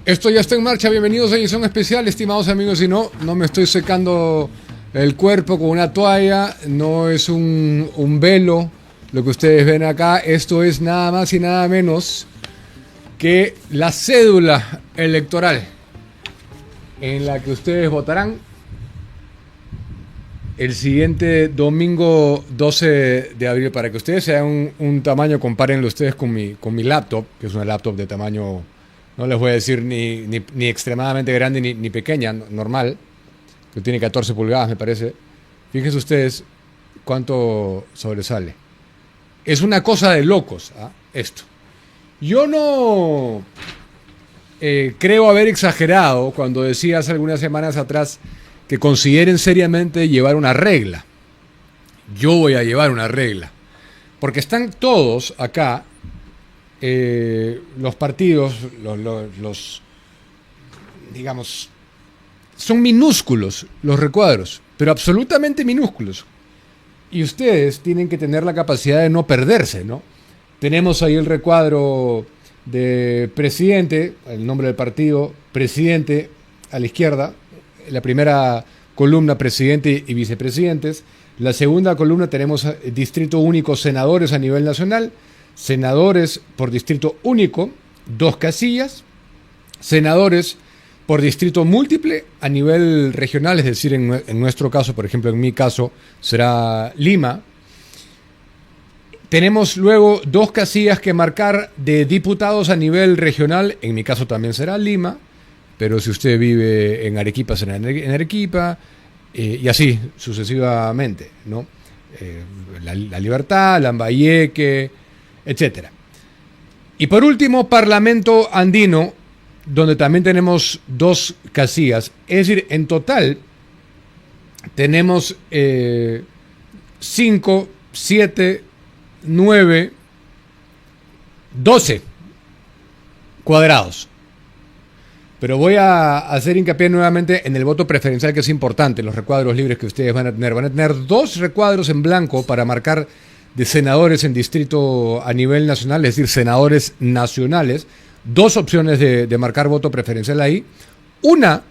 Esto ya está en marcha. Bienvenidos a edición especial, estimados amigos. Y no me estoy secando el cuerpo con una toalla. No es un velo lo que ustedes ven acá. Esto es nada más y nada menos que la cédula electoral en la que ustedes votarán el siguiente domingo 12 de abril. Para que ustedes se hagan un tamaño, compárenlo ustedes con mi laptop, que es una laptop de tamaño, no les voy a decir ni extremadamente grande ni pequeña, normal, que tiene 14 pulgadas me parece. Fíjense ustedes cuánto sobresale. Es una cosa de locos, esto. Yo no creo haber exagerado cuando decía hace algunas semanas atrás que consideren seriamente llevar una regla. Yo voy a llevar una regla. Porque están todos acá, los partidos, los digamos, son minúsculos los recuadros, pero absolutamente minúsculos. Y ustedes tienen que tener la capacidad de no perderse, ¿no? Tenemos ahí el recuadro de presidente, el nombre del partido, presidente a la izquierda. La primera columna, presidente y vicepresidentes. La segunda columna tenemos distrito único, senadores a nivel nacional. Senadores por distrito único, 2 casillas. Senadores por distrito múltiple a nivel regional, es decir, en nuestro caso, por ejemplo, en mi caso, será Lima. Tenemos luego 2 casillas que marcar de diputados a nivel regional, en mi caso también será Lima. Pero si usted vive en Arequipa, será en Arequipa, y así sucesivamente, ¿no? La Libertad, Lambayeque, etc. Y por último, Parlamento Andino, donde también tenemos 2 casillas. Es decir, en total tenemos 5, 7, 9, 12 cuadrados. Pero voy a hacer hincapié nuevamente en el voto preferencial, que es importante, los recuadros libres que ustedes van a tener. Van a tener 2 recuadros en blanco para marcar de senadores en distrito a nivel nacional, es decir, senadores nacionales. 2 opciones de marcar voto preferencial ahí. Una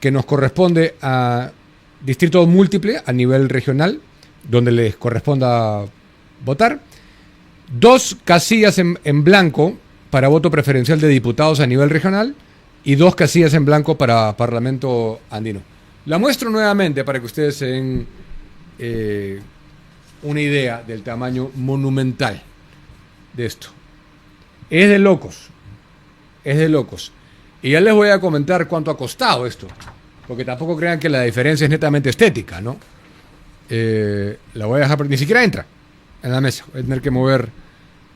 que nos corresponde a distrito múltiple a nivel regional, donde les corresponda votar. 2 casillas en blanco para voto preferencial de diputados a nivel regional. Y 2 casillas en blanco para Parlamento Andino. La muestro nuevamente para que ustedes se den una idea del tamaño monumental de esto. Es de locos. Es de locos. Y ya les voy a comentar cuánto ha costado esto. Porque tampoco crean que la diferencia es netamente estética, ¿no? La voy a dejar, ni siquiera entra en la mesa. Voy a tener que mover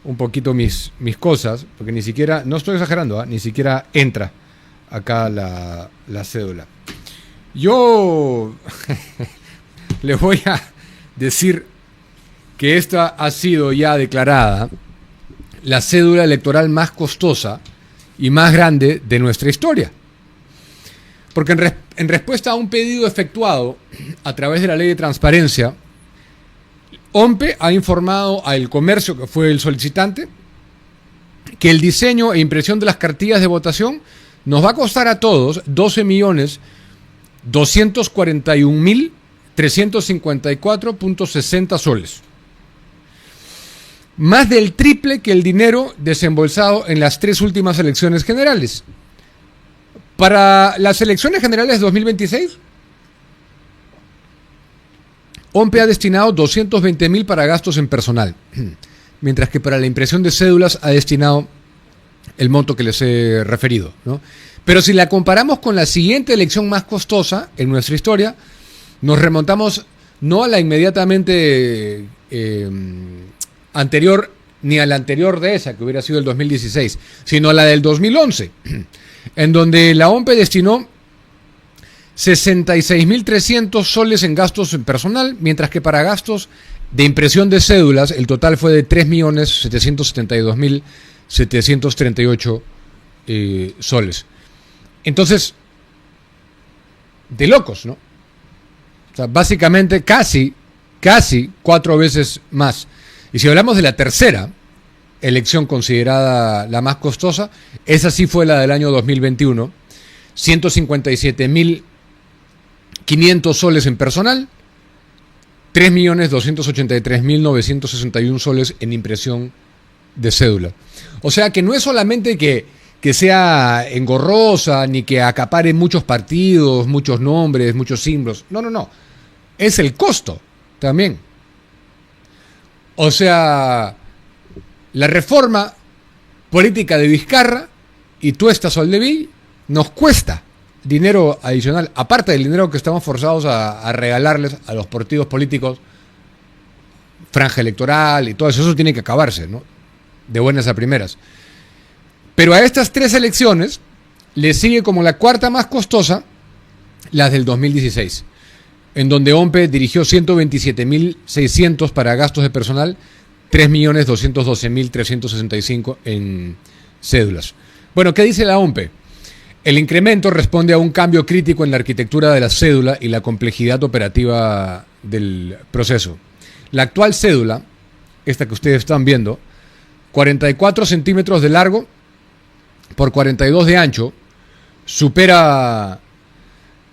un poquito mis cosas. Porque ni siquiera, no estoy exagerando, ni siquiera entra acá la cédula. Yo les voy a decir que esta ha sido ya declarada la cédula electoral más costosa y más grande de nuestra historia. Porque en respuesta a un pedido efectuado a través de la ley de transparencia, OMPE ha informado al comercio, que fue el solicitante, que el diseño e impresión de las cartillas de votación nos va a costar a todos 12.241.354.60 soles. Más del triple que el dinero desembolsado en las 3 últimas elecciones generales. Para las elecciones generales de 2026, OMPE ha destinado 220.000 para gastos en personal, mientras que para la impresión de cédulas ha destinado el monto que les he referido, ¿no? Pero si la comparamos con la siguiente elección más costosa en nuestra historia, nos remontamos no a la inmediatamente anterior, ni a la anterior de esa, que hubiera sido el 2016, sino a la del 2011, en donde la OMPE destinó 66.300 soles en gastos en personal, mientras que para gastos de impresión de cédulas el total fue de 3.772.738 soles. Entonces, de locos, ¿no? O sea, básicamente casi 4 veces más. Y si hablamos de la tercera, elección considerada la más costosa. Esa sí fue la del año 2021. 157.500 soles en personal, 3.283.961 soles en impresión de cédula. O sea que no es solamente que sea engorrosa, ni que acapare muchos partidos, muchos nombres, muchos símbolos. No. Es el costo también. O sea, la reforma política de Vizcarra y Tuesta Soldeville nos cuesta dinero adicional, aparte del dinero que estamos forzados a regalarles a los partidos políticos, franja electoral y todo eso tiene que acabarse, ¿no? De buenas a primeras. Pero a estas 3 elecciones le sigue como la cuarta más costosa las del 2016, en donde OMPE dirigió 127.600 para gastos de personal, 3.212.365 en cédulas. Bueno, ¿qué dice la OMPE? El incremento responde a un cambio crítico en la arquitectura de la cédula y la complejidad operativa del proceso. La actual cédula, esta que ustedes están viendo, 44 centímetros de largo por 42 de ancho, supera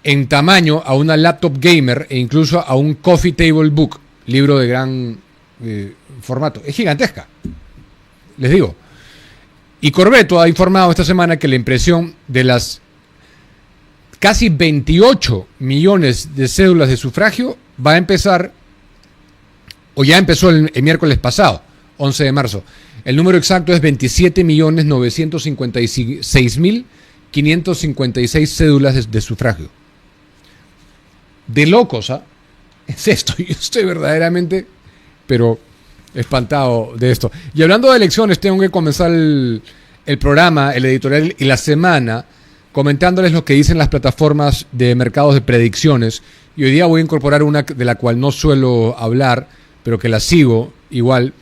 en tamaño a una laptop gamer e incluso a un coffee table book, libro de gran formato. Es gigantesca, les digo. Y Corvetto ha informado esta semana que la impresión de las casi 28 millones de cédulas de sufragio va a empezar, o ya empezó el miércoles pasado, 11 de marzo. El número exacto es 27.956.556 cédulas de sufragio. De locos, ¿ah? Es esto. Yo estoy verdaderamente, pero espantado de esto. Y hablando de elecciones, tengo que comenzar el programa, el editorial y la semana comentándoles lo que dicen las plataformas de mercados de predicciones. Y hoy día voy a incorporar una de la cual no suelo hablar, pero que la sigo igual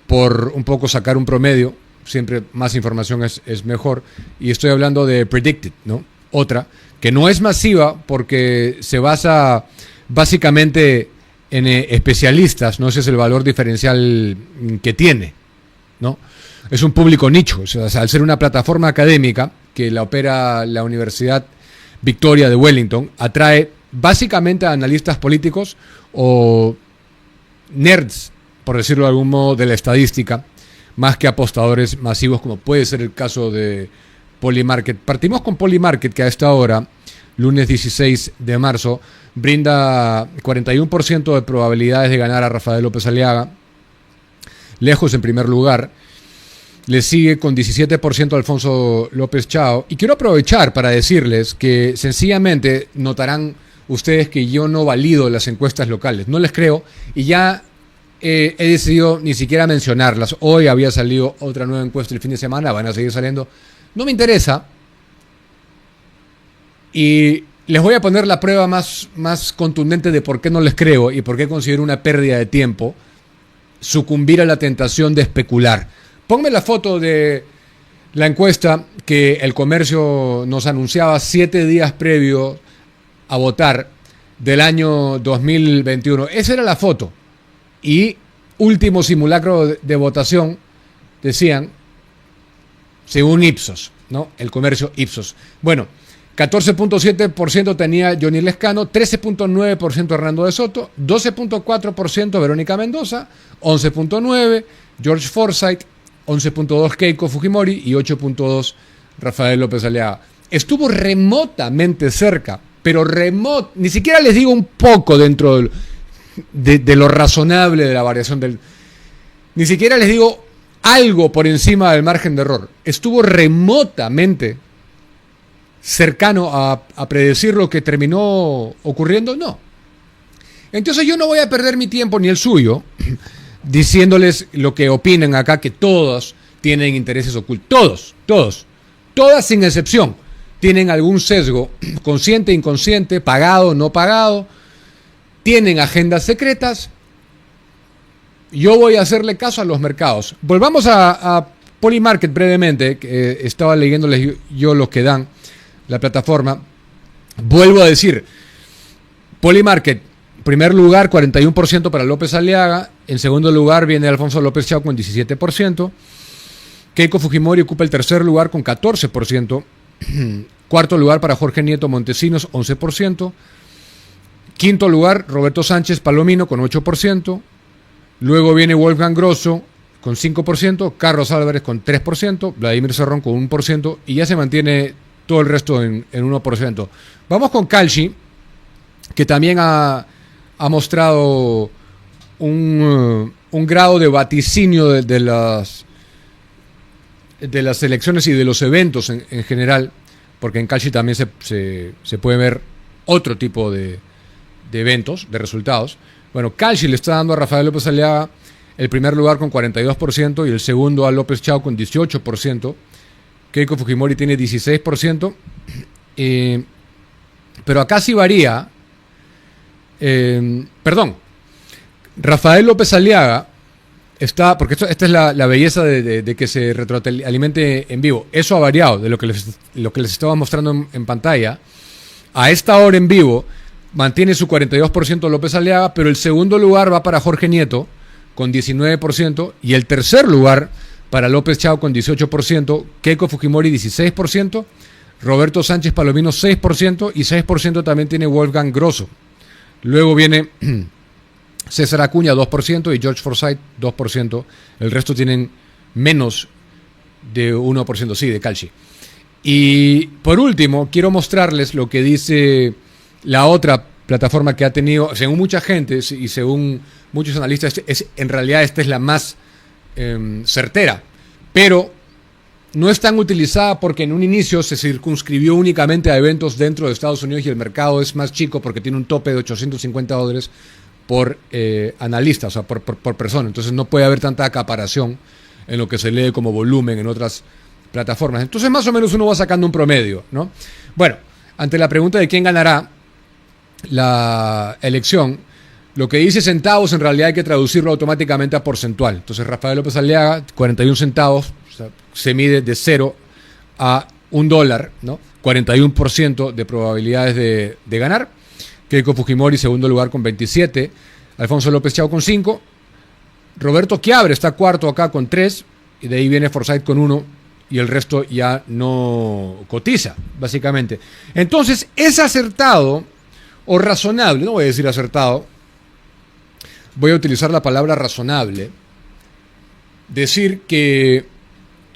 por un poco sacar un promedio. Siempre más información es mejor. Y estoy hablando de Predicted, ¿no? Otra que no es masiva porque se basa básicamente en especialistas, ¿no? Ese es el valor diferencial que tiene, ¿no? Es un público nicho, o sea, al ser una plataforma académica que la opera la Universidad Victoria de Wellington, atrae básicamente a analistas políticos o nerds, por decirlo de algún modo, de la estadística, más que apostadores masivos, como puede ser el caso de Polymarket. Partimos con Polymarket, que a esta hora, lunes 16 de marzo, brinda 41% de probabilidades de ganar a Rafael López Aliaga, lejos en primer lugar. Le sigue con 17% Alfonso López Chao. Y quiero aprovechar para decirles que sencillamente notarán ustedes que yo no valido las encuestas locales. No les creo y ya he decidido ni siquiera mencionarlas. Hoy había salido otra nueva encuesta el fin de semana, van a seguir saliendo. No me interesa. Y les voy a poner la prueba más contundente de por qué no les creo y por qué considero una pérdida de tiempo sucumbir a la tentación de especular. Ponme la foto de la encuesta que El Comercio nos anunciaba 7 días previo a votar del año 2021. Esa era la foto. Y último simulacro de votación, decían, según Ipsos, ¿no? El Comercio Ipsos. Bueno, 14.7% tenía Johnny Lescano, 13.9% Hernando de Soto, 12.4% Verónica Mendoza, 11.9% George Forsyth, 11.2% Keiko Fujimori y 8.2% Rafael López Aliaga. Estuvo remotamente cerca, pero ni siquiera les digo un poco dentro de lo razonable de la variación ni siquiera les digo algo por encima del margen de error. Estuvo remotamente cercano a predecir lo que terminó ocurriendo, no. Entonces yo no voy a perder mi tiempo ni el suyo diciéndoles lo que opinen acá, que todos tienen intereses ocultos, todas sin excepción, tienen algún sesgo, consciente, inconsciente, pagado, no pagado, tienen agendas secretas. Yo voy a hacerle caso a los mercados. Volvamos a Polymarket brevemente, que estaba leyéndoles yo los que dan la plataforma. Vuelvo a decir, Polymarket, primer lugar 41% para López Aliaga, en segundo lugar viene Alfonso López Chao con 17%, Keiko Fujimori ocupa el tercer lugar con 14%. Cuarto lugar para Jorge Nieto Montesinos, 11%. Quinto lugar, Roberto Sánchez Palomino con 8%. Luego viene Wolfgang Grosso con 5%, Carlos Álvarez con 3%, Vladimir Cerrón con 1%, y ya se mantiene todo el resto en 1%. Vamos con Calci, que también ha mostrado un grado de vaticinio de las elecciones y de los eventos en general, porque en Calci también se puede ver otro tipo de eventos, de resultados. Bueno, Calci le está dando a Rafael López Aliaga el primer lugar con 42% y el segundo a López Chao con 18%. Keiko Fujimori tiene 16%. Pero acá sí varía. Rafael López Aliaga está, porque esta es la belleza de que se retroalimente en vivo. Eso ha variado de lo que les estaba mostrando en pantalla. A esta hora en vivo mantiene su 42% López Aliaga, pero el segundo lugar va para Jorge Nieto con 19% y el tercer lugar para López Chao con 18%, Keiko Fujimori 16%, Roberto Sánchez Palomino 6% y 6% también tiene Wolfgang Grosso. Luego viene César Acuña 2% y George Forsyth 2%. El resto tienen menos de 1%, sí, de Calci. Y por último, quiero mostrarles lo que dice la otra plataforma que ha tenido, según mucha gente y según muchos analistas, en realidad esta es la más certera, pero no es tan utilizada porque en un inicio se circunscribió únicamente a eventos dentro de Estados Unidos y el mercado es más chico porque tiene un tope de $850 por analista, o sea, por persona. Entonces no puede haber tanta acaparación en lo que se lee como volumen en otras plataformas. Entonces más o menos uno va sacando un promedio, ¿no? Bueno, ante la pregunta de quién ganará la elección, lo que dice centavos en realidad hay que traducirlo automáticamente a porcentual. Entonces Rafael López Aliaga, 41 centavos, o sea, se mide de 0 a $1, ¿no? 41% de probabilidades de ganar. Keiko Fujimori, segundo lugar con 27, Alfonso López Chao con 5, Roberto Chiabre está cuarto acá con 3, y de ahí viene Forsyth con 1, y el resto ya no cotiza, básicamente. Entonces, es acertado o razonable, no voy a decir acertado, voy a utilizar la palabra razonable, decir que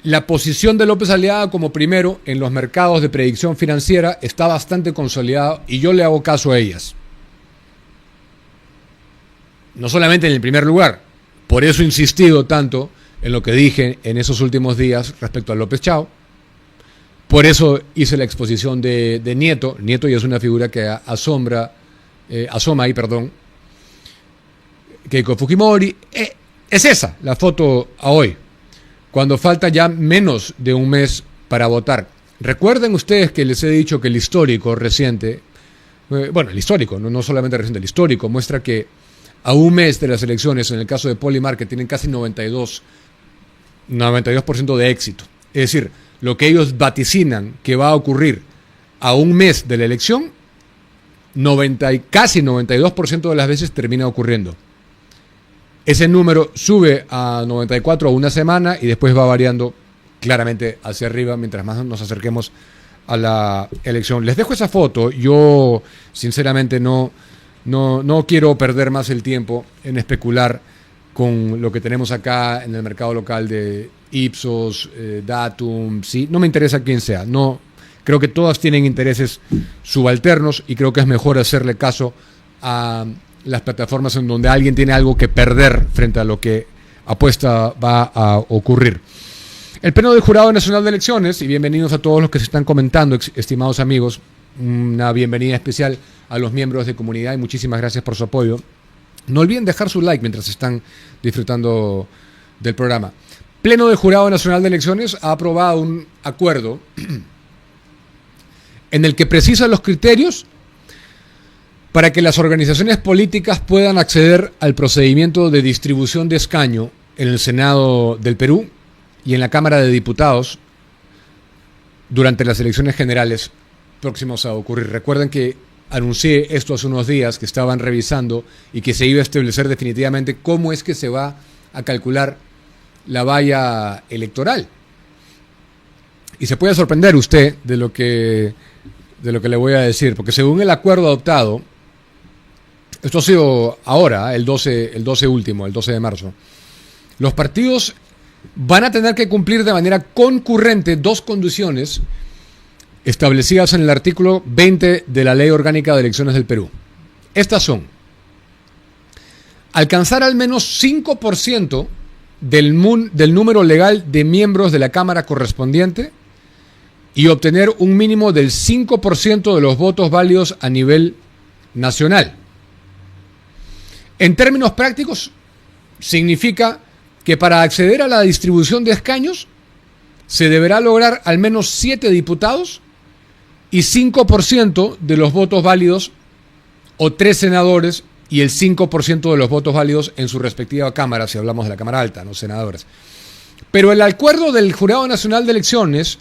la posición de López Aliaga como primero en los mercados de predicción financiera está bastante consolidada y yo le hago caso a ellas. No solamente en el primer lugar, por eso he insistido tanto en lo que dije en esos últimos días respecto a López Chao. Por eso hice la exposición de Nieto. Nieto ya es una figura que asoma ahí, Keiko Fujimori. Es esa la foto a hoy, cuando falta ya menos de un mes para votar. Recuerden ustedes que les he dicho que el histórico reciente, el histórico, no solamente reciente, el histórico muestra que a un mes de las elecciones, en el caso de Polymarket, tienen casi 92% de éxito. Es decir, lo que ellos vaticinan que va a ocurrir a un mes de la elección, casi 92% de las veces termina ocurriendo. Ese número sube a 94 a una semana y después va variando claramente hacia arriba mientras más nos acerquemos a la elección. Les dejo esa foto. Yo sinceramente no quiero perder más el tiempo en especular con lo que tenemos acá en el mercado local de Ipsos, Datum, ¿sí? No me interesa quién sea. No, creo que todas tienen intereses subalternos y creo que es mejor hacerle caso a las plataformas en donde alguien tiene algo que perder frente a lo que apuesta va a ocurrir. El Pleno del Jurado Nacional de Elecciones, y bienvenidos a todos los que se están comentando, estimados amigos, una bienvenida especial a los miembros de comunidad y muchísimas gracias por su apoyo. No olviden dejar su like mientras están disfrutando del programa. Pleno del Jurado Nacional de Elecciones ha aprobado un acuerdo en el que precisa los criterios para que las organizaciones políticas puedan acceder al procedimiento de distribución de escaño en el Senado del Perú y en la Cámara de Diputados durante las elecciones generales próximas a ocurrir. Recuerden que anuncié esto hace unos días, que estaban revisando y que se iba a establecer definitivamente cómo es que se va a calcular la valla electoral, Y se puede sorprender usted de lo que le voy a decir, porque según el acuerdo adoptado, esto ha sido ahora, el 12 de marzo, los partidos van a tener que cumplir de manera concurrente dos condiciones establecidas en el artículo 20 de la Ley Orgánica de Elecciones del Perú. Estas son: alcanzar al menos 5% del número legal de miembros de la Cámara correspondiente y obtener un mínimo del 5% de los votos válidos a nivel nacional. En términos prácticos, significa que para acceder a la distribución de escaños se deberá lograr al menos 7 diputados y 5% de los votos válidos, o 3 senadores y el 5% de los votos válidos en su respectiva Cámara, si hablamos de la Cámara Alta, no senadores. Pero el acuerdo del Jurado Nacional de Elecciones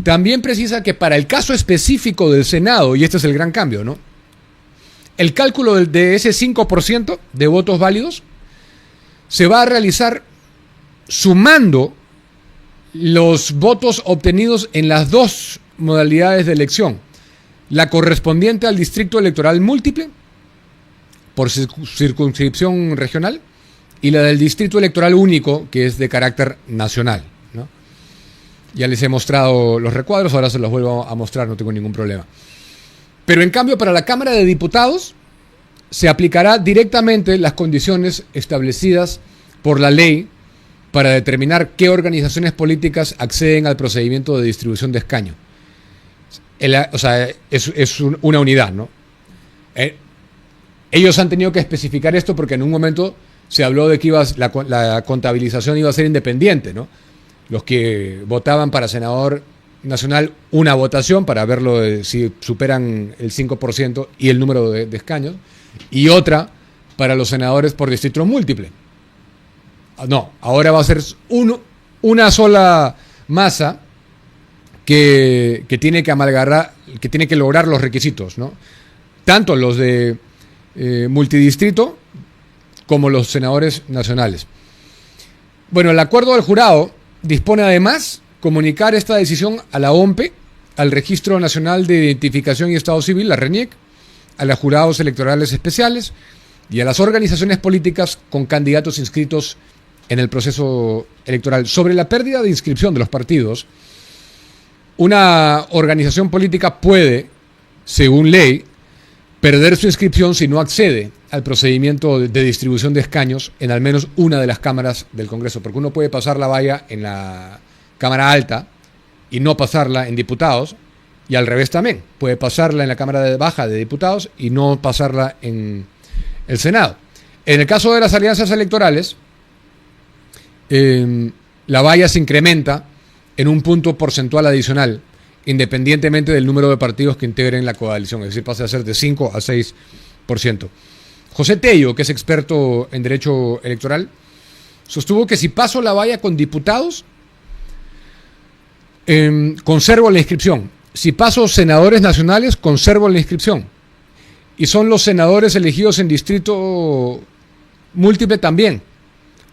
también precisa que para el caso específico del Senado, y este es el gran cambio, ¿no?, el cálculo de ese 5% de votos válidos se va a realizar sumando los votos obtenidos en las dos modalidades de elección: la correspondiente al distrito electoral múltiple por circunscripción regional y la del distrito electoral único, que es de carácter nacional, ¿no? Ya les he mostrado los recuadros, ahora se los vuelvo a mostrar, no tengo ningún problema. Pero en cambio, para la Cámara de Diputados se aplicará directamente las condiciones establecidas por la ley para determinar qué organizaciones políticas acceden al procedimiento de distribución de escaño. Es una unidad, ¿no? Ellos han tenido que especificar esto porque en un momento se habló de que la contabilización iba a ser independiente, ¿no? Los que votaban para senador nacional, una votación para verlo si superan el 5% y el número de escaños, y otra para los senadores por distrito múltiple. No, ahora va a ser una sola masa que tiene que amalgamar, que tiene que lograr los requisitos, ¿no? Tanto los de multidistrito como los senadores nacionales. Bueno, el acuerdo del jurado dispone además comunicar esta decisión a la OMPE, al Registro Nacional de Identificación y Estado Civil, la RENIEC, a los jurados electorales especiales y a las organizaciones políticas con candidatos inscritos en el proceso electoral. Sobre la pérdida de inscripción de los partidos, una organización política puede, según ley, perder su inscripción si no accede al procedimiento de distribución de escaños en al menos una de las cámaras del Congreso, porque uno puede pasar la valla en la Cámara Alta y no pasarla en diputados, y al revés también, puede pasarla en la Cámara Baja de Diputados y no pasarla en el Senado. En el caso de las alianzas electorales, la valla se incrementa en un punto porcentual adicional, independientemente del número de partidos que integren la coalición, es decir, pasa a ser de 5 a 6%. José Tello, que es experto en derecho electoral, sostuvo que si paso la valla con diputados, conservo la inscripción. Si paso senadores nacionales, conservo la inscripción. Y son los senadores elegidos en distrito múltiple también.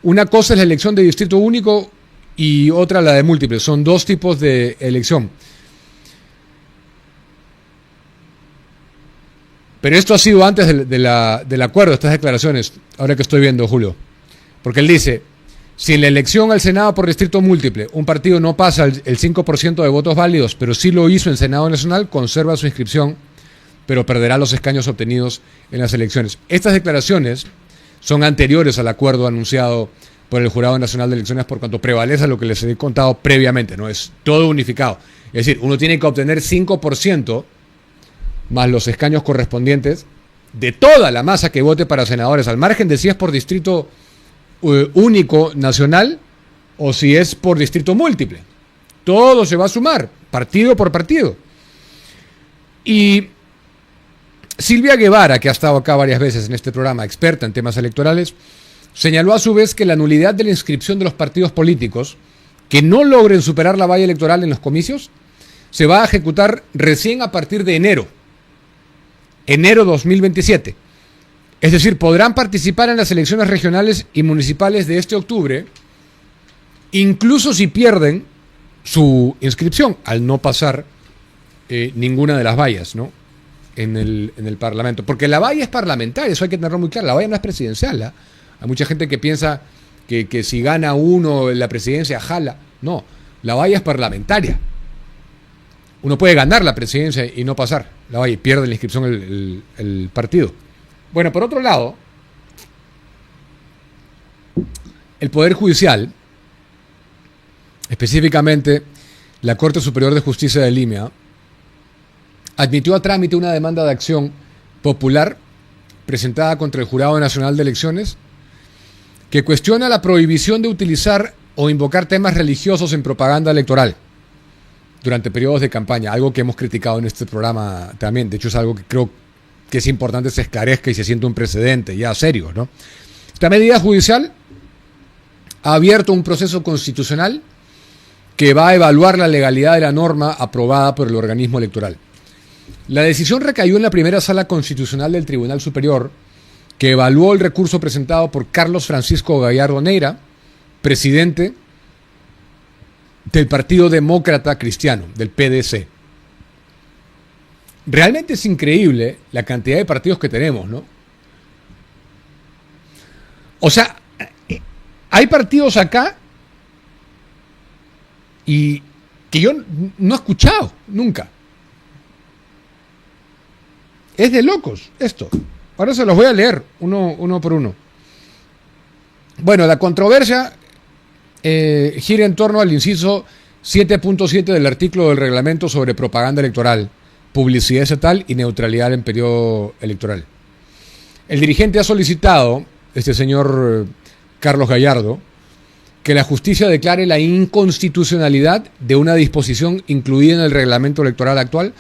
Una cosa es la elección de distrito único y otra la de múltiple. Son dos tipos de elección. Pero esto ha sido antes del acuerdo, estas declaraciones, ahora que estoy viendo, Julio. Porque él dice: si en la elección al Senado por distrito múltiple un partido no pasa el 5% de votos válidos, pero sí lo hizo en Senado Nacional, conserva su inscripción, pero perderá los escaños obtenidos en las elecciones. Estas declaraciones son anteriores al acuerdo anunciado por el Jurado Nacional de Elecciones, por cuanto prevalece lo que les he contado previamente, ¿no? Es todo unificado. Es decir, uno tiene que obtener 5% más los escaños correspondientes de toda la masa que vote para senadores, al margen de si es por distrito único nacional o si es por distrito múltiple. Todo se va a sumar, partido por partido. Y Silvia Guevara, que ha estado acá varias veces en este programa, experta en temas electorales, señaló a su vez que la nulidad de la inscripción de los partidos políticos que no logren superar la valla electoral en los comicios se va a ejecutar recién a partir de enero 2027. Es decir, podrán participar en las elecciones regionales y municipales de este octubre, incluso si pierden su inscripción al no pasar ninguna de las vallas, ¿no? En el Parlamento. Porque la valla es parlamentaria, eso hay que tenerlo muy claro. La valla no es presidencial, ¿eh? Hay mucha gente que piensa que si gana uno la presidencia jala. No, la valla es parlamentaria. Uno puede ganar la presidencia y no pasar la valla y pierde la inscripción el partido. Bueno, por otro lado, el Poder Judicial, específicamente la Corte Superior de Justicia de Lima, admitió a trámite una demanda de acción popular presentada contra el Jurado Nacional de Elecciones que cuestiona la prohibición de utilizar o invocar temas religiosos en propaganda electoral durante periodos de campaña, algo que hemos criticado en este programa también. De hecho, es algo que creo que es importante se esclarezca y se sienta un precedente ya serio, ¿no? Esta medida judicial ha abierto un proceso constitucional que va a evaluar la legalidad de la norma aprobada por el organismo electoral. La decisión recayó en la primera sala constitucional del Tribunal Superior, que evaluó el recurso presentado por Carlos Francisco Gallardo Neira, presidente del Partido Demócrata Cristiano, del PDC. Realmente es increíble la cantidad de partidos que tenemos, ¿no? O sea, hay partidos acá y que yo no he escuchado nunca. Es de locos esto. Ahora se los voy a leer uno por uno. Bueno, la controversia gira en torno al inciso 7.7 del artículo del reglamento sobre propaganda electoral, publicidad estatal y neutralidad en periodo electoral. El dirigente ha solicitado, este señor Carlos Gallardo, que la justicia declare la inconstitucionalidad de una disposición incluida en el reglamento electoral actual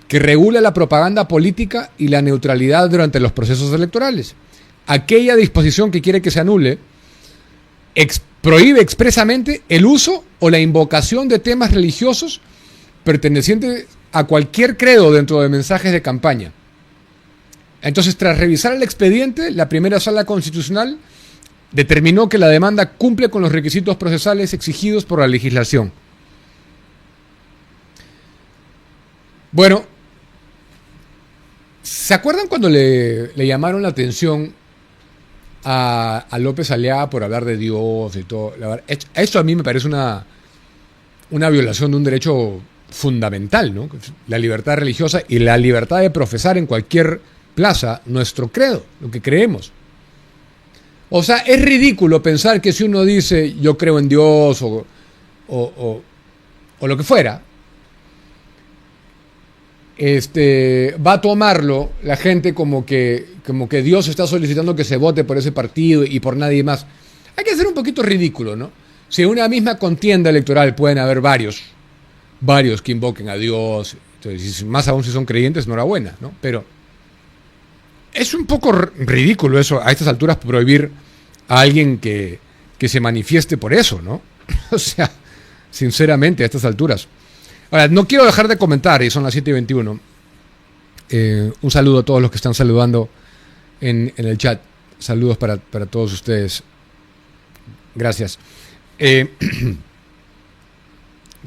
que regula la propaganda política y la neutralidad durante los procesos electorales. Aquella disposición que quiere que se anule prohíbe expresamente el uso o la invocación de temas religiosos pertenecientes a cualquier credo dentro de mensajes de campaña. Entonces, tras revisar el expediente, la primera sala constitucional determinó que la demanda cumple con los requisitos procesales exigidos por la legislación. Bueno, ¿se acuerdan cuando le llamaron la atención a López Aliaga por hablar de Dios y todo? Esto a mí me parece una violación de un derecho fundamental, ¿no? La libertad religiosa y la libertad de profesar en cualquier plaza nuestro credo, lo que creemos. O sea, es ridículo pensar que si uno dice yo creo en Dios o lo que fuera, va a tomarlo la gente como que Dios está solicitando que se vote por ese partido y por nadie más. Hay que ser un poquito ridículo, ¿no? Si en una misma contienda electoral pueden haber varios que invoquen a Dios, entonces, más aún si son creyentes, enhorabuena, ¿no? Pero es un poco ridículo eso, a estas alturas, prohibir a alguien que se manifieste por eso, ¿no? O sea, sinceramente, a estas alturas. Ahora, no quiero dejar de comentar, y son las 7:21. Un saludo a todos los que están saludando en el chat. Saludos para todos ustedes. Gracias.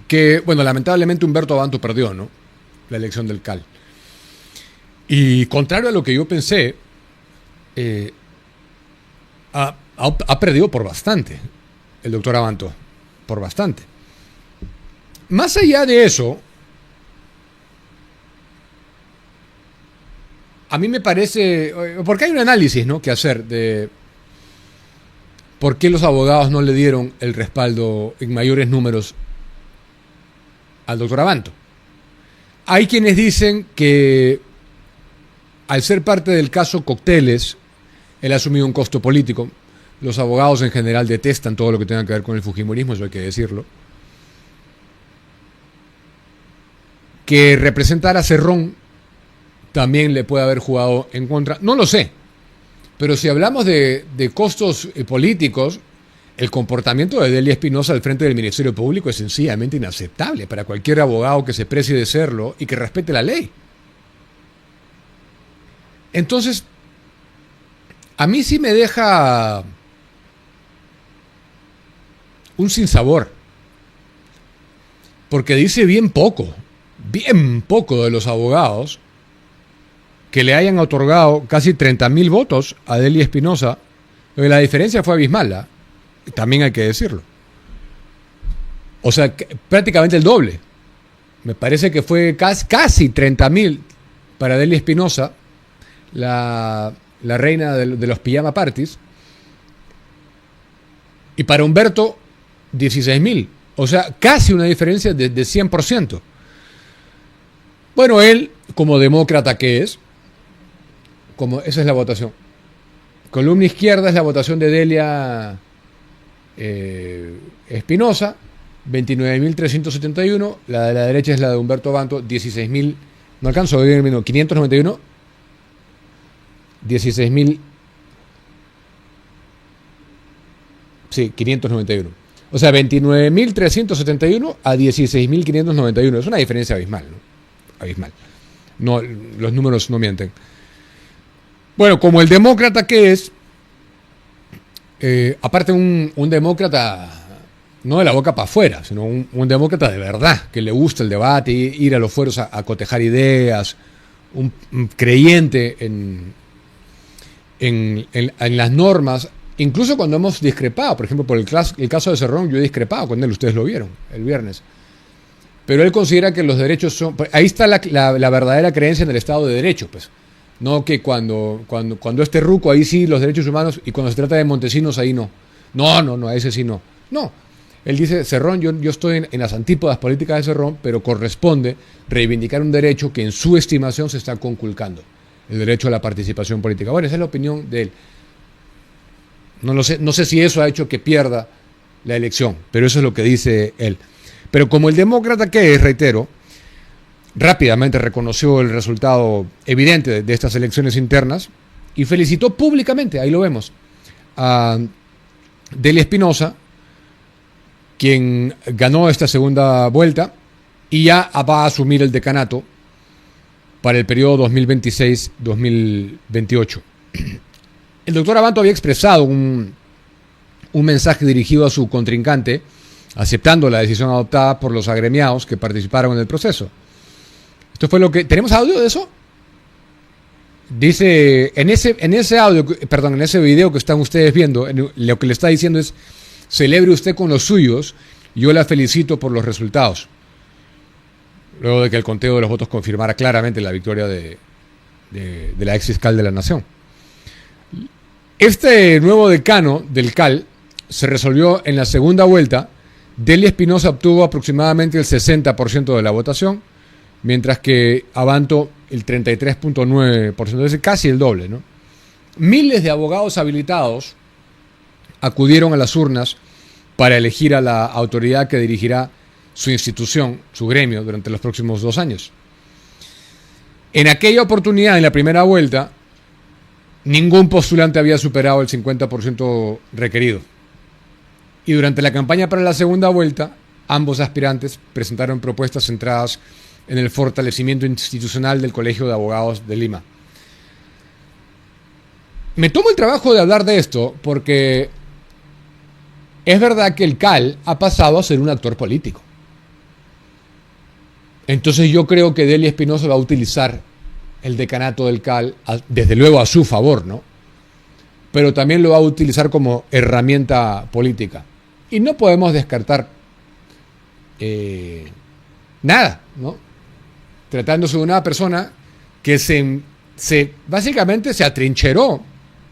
Que, bueno, lamentablemente Humberto Abanto perdió, ¿no? La elección del CAL. Y contrario a lo que yo pensé, ha perdido por bastante el doctor Abanto. Por bastante. Más allá de eso, a mí me parece, porque hay un análisis, ¿no?, que hacer de por qué los abogados no le dieron el respaldo en mayores números al doctor Abanto. Hay quienes dicen que al ser parte del caso Cocteles, él ha asumido un costo político. Los abogados en general detestan todo lo que tenga que ver con el fujimorismo, eso hay que decirlo. Que representar a Cerrón también le puede haber jugado en contra. No lo sé. Pero si hablamos de costos políticos, el comportamiento de Delia Espinosa al frente del Ministerio Público es sencillamente inaceptable para cualquier abogado que se precie de serlo y que respete la ley. Entonces, a mí sí me deja un sinsabor. porque dice bien poco de los abogados que le hayan otorgado casi 30.000 votos a Delia Espinosa. La diferencia fue abismal, ¿eh? También hay que decirlo. O sea, prácticamente el doble. Me parece que fue casi 30.000 para Delia Espinosa, la reina de los pijama parties, y para Humberto 16.000. O sea, casi una diferencia de 100%. Bueno, él, como demócrata que es, esa es la votación. Columna izquierda es la votación de Delia Espinosa, 29.371. La de la derecha es la de Humberto Banto, 16.000. No alcanzo a ver el minuto. 591. 16.000. Sí, 591. O sea, 29.371 a 16.591. Es una diferencia abismal, ¿no? Abismal. No, los números no mienten. Bueno, como el demócrata que es, aparte un demócrata no de la boca para afuera, sino un demócrata de verdad, que le gusta el debate, ir a los foros a cotejar ideas, un creyente en las normas, incluso cuando hemos discrepado. Por ejemplo, por el caso de Cerrón, yo he discrepado con él, ustedes lo vieron el viernes. Pero él considera que los derechos son... Ahí está la verdadera creencia en el Estado de Derecho, pues. No que cuando es terruco, ahí sí los derechos humanos, y cuando se trata de Montesinos, ahí no. No, a ese sí no. No. Él dice, Cerrón, yo estoy en las antípodas políticas de Cerrón, pero corresponde reivindicar un derecho que en su estimación se está conculcando. El derecho a la participación política. Bueno, esa es la opinión de él. No sé si eso ha hecho que pierda la elección, pero eso es lo que dice él. Pero como el demócrata que es, reitero, rápidamente reconoció el resultado evidente de estas elecciones internas y felicitó públicamente, ahí lo vemos, a Delia Espinosa, quien ganó esta segunda vuelta y ya va a asumir el decanato para el periodo 2026-2028. El doctor Abanto había expresado un mensaje dirigido a su contrincante, aceptando la decisión adoptada por los agremiados que participaron en el proceso. Esto fue lo que... ¿Tenemos audio de eso? Dice, en ese video que están ustedes viendo, lo que le está diciendo es: celebre usted con los suyos, yo la felicito por los resultados. Luego de que el conteo de los votos confirmara claramente la victoria de la ex fiscal de la Nación. Este nuevo decano del CAL se resolvió en la segunda vuelta. Delia Espinosa obtuvo aproximadamente el 60% de la votación, mientras que Abanto el 33.9%, es casi el doble, ¿no? Miles de abogados habilitados acudieron a las urnas para elegir a la autoridad que dirigirá su institución, su gremio, durante los próximos 2 años. En aquella oportunidad, en la primera vuelta, ningún postulante había superado el 50% requerido. Y durante la campaña para la segunda vuelta, ambos aspirantes presentaron propuestas centradas en el fortalecimiento institucional del Colegio de Abogados de Lima. Me tomo el trabajo de hablar de esto porque es verdad que el CAL ha pasado a ser un actor político. Entonces yo creo que Delia Espinosa va a utilizar el decanato del CAL, desde luego a su favor, ¿no? Pero también lo va a utilizar como herramienta política. Y no podemos descartar nada, ¿no? Tratándose de una persona que básicamente se atrincheró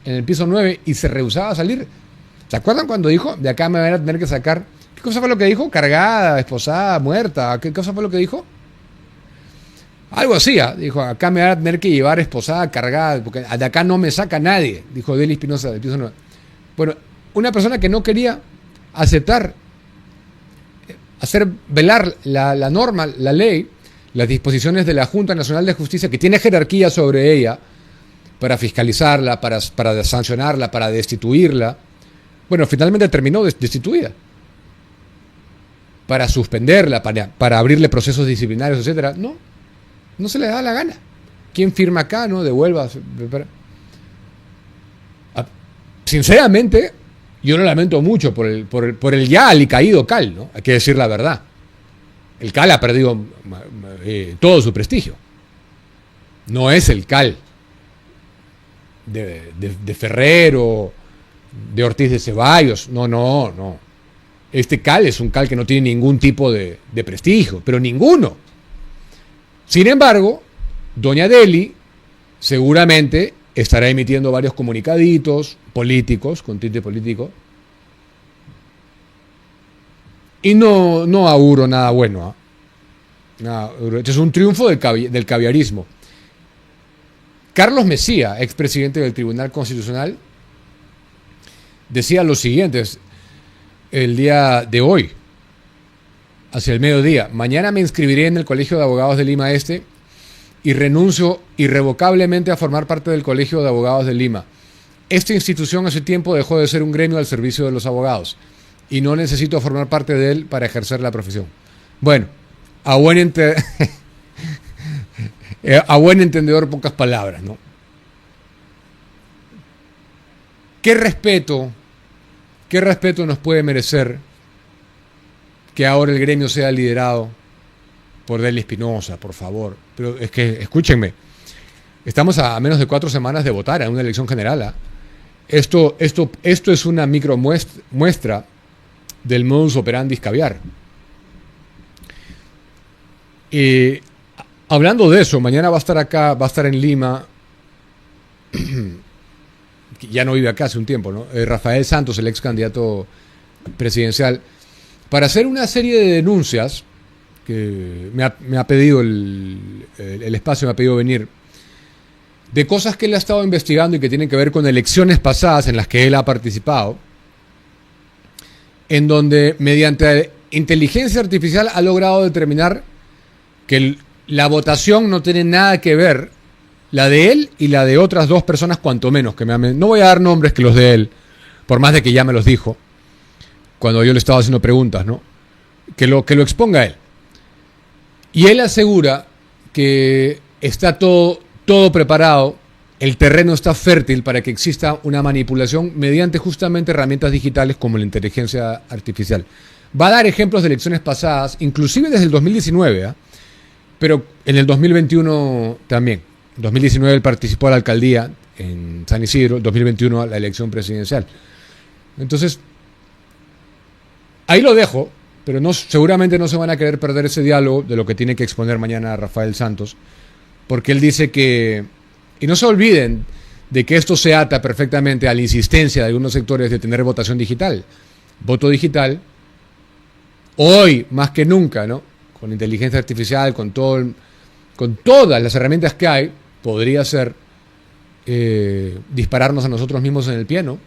en el piso 9 y se rehusaba a salir. ¿Se acuerdan cuando dijo, de acá me van a tener que sacar? ¿Qué cosa fue lo que dijo? Cargada, esposada, muerta. ¿Qué cosa fue lo que dijo? Algo así, dijo, acá me van a tener que llevar esposada, cargada, porque de acá no me saca nadie, dijo Delia Espinosa del piso 9. Bueno, una persona que no quería aceptar, hacer velar la norma, la ley, las disposiciones de la Junta Nacional de Justicia, que tiene jerarquía sobre ella, para fiscalizarla, para sancionarla, para destituirla. Bueno, finalmente terminó destituida. Para suspenderla, para abrirle procesos disciplinarios, etcétera. No se le da la gana. ¿Quién firma acá? No, devuelva. Sinceramente, yo lo lamento mucho por el ya alicaído CAL, ¿no? Hay que decir la verdad. El CAL ha perdido todo su prestigio. No es el CAL de Ferrero, de Ortiz de Ceballos. No. Este CAL es un CAL que no tiene ningún tipo de prestigio, pero ninguno. Sin embargo, doña Deli seguramente estará emitiendo varios comunicaditos políticos, con tinte político, y no auguro nada bueno. Este es un triunfo del caviarismo. Carlos Messía, expresidente del Tribunal Constitucional, decía lo siguiente el día de hoy, hacia el mediodía: mañana me inscribiré en el Colegio de Abogados de Lima Este y renuncio irrevocablemente a formar parte del Colegio de Abogados de Lima. Esta institución hace tiempo dejó de ser un gremio al servicio de los abogados y no necesito formar parte de él para ejercer la profesión. Bueno, a buen entendedor, pocas palabras, ¿no? ¿Qué respeto nos puede merecer que ahora el gremio sea liderado por Deli Espinosa, por favor? Pero es que, escúchenme, estamos a menos de 4 semanas de votar en una elección general, ¿eh? Esto es una micro muestra del modus operandi caviar. Hablando de eso, mañana va a estar acá, va a estar en Lima, ya no vive acá hace un tiempo, ¿no? Rafael Santos, el ex candidato presidencial, para hacer una serie de denuncias que me ha pedido el espacio, me ha pedido venir, de cosas que él ha estado investigando y que tienen que ver con elecciones pasadas en las que él ha participado, en donde mediante inteligencia artificial ha logrado determinar que la votación no tiene nada que ver, la de él y la de otras 2 personas cuanto menos, no voy a dar nombres que los de él, por más de que ya me los dijo cuando yo le estaba haciendo preguntas, ¿no? Que lo exponga él. Y él asegura que está todo preparado, el terreno está fértil para que exista una manipulación mediante justamente herramientas digitales como la inteligencia artificial. Va a dar ejemplos de elecciones pasadas, inclusive desde el 2019, ¿eh? Pero en el 2021 también. En 2019 él participó a la alcaldía en San Isidro, en 2021 a la elección presidencial. Entonces, ahí lo dejo, pero seguramente no se van a querer perder ese diálogo de lo que tiene que exponer mañana Rafael Santos, porque él dice que, y no se olviden de que esto se ata perfectamente a la insistencia de algunos sectores de tener votación digital. Voto digital, hoy más que nunca, ¿no? Con inteligencia artificial, con todas las herramientas que hay, podría ser dispararnos a nosotros mismos en el pie, ¿no?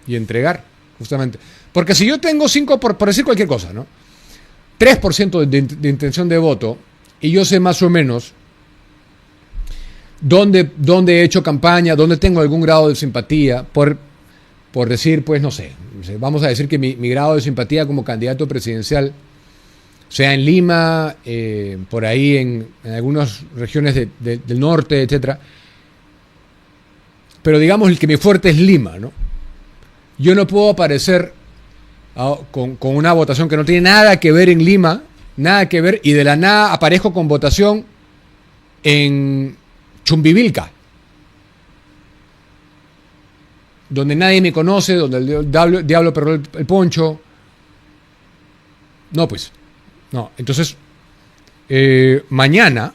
Y entregar, justamente. Porque si yo tengo 5, por decir cualquier cosa, ¿no? 3% de intención de voto, y yo sé más o menos dónde he hecho campaña, dónde tengo algún grado de simpatía, por decir, pues no sé, vamos a decir que mi grado de simpatía como candidato presidencial sea en Lima, por ahí en algunas regiones del norte, etcétera. Pero digamos el que mi fuerte es Lima, ¿no? Yo no puedo aparecer con una votación que no tiene nada que ver en Lima, nada que ver, y de la nada aparezco con votación en Chumbivilca, donde nadie me conoce, donde el diablo perdió el poncho. No, pues. No, entonces, mañana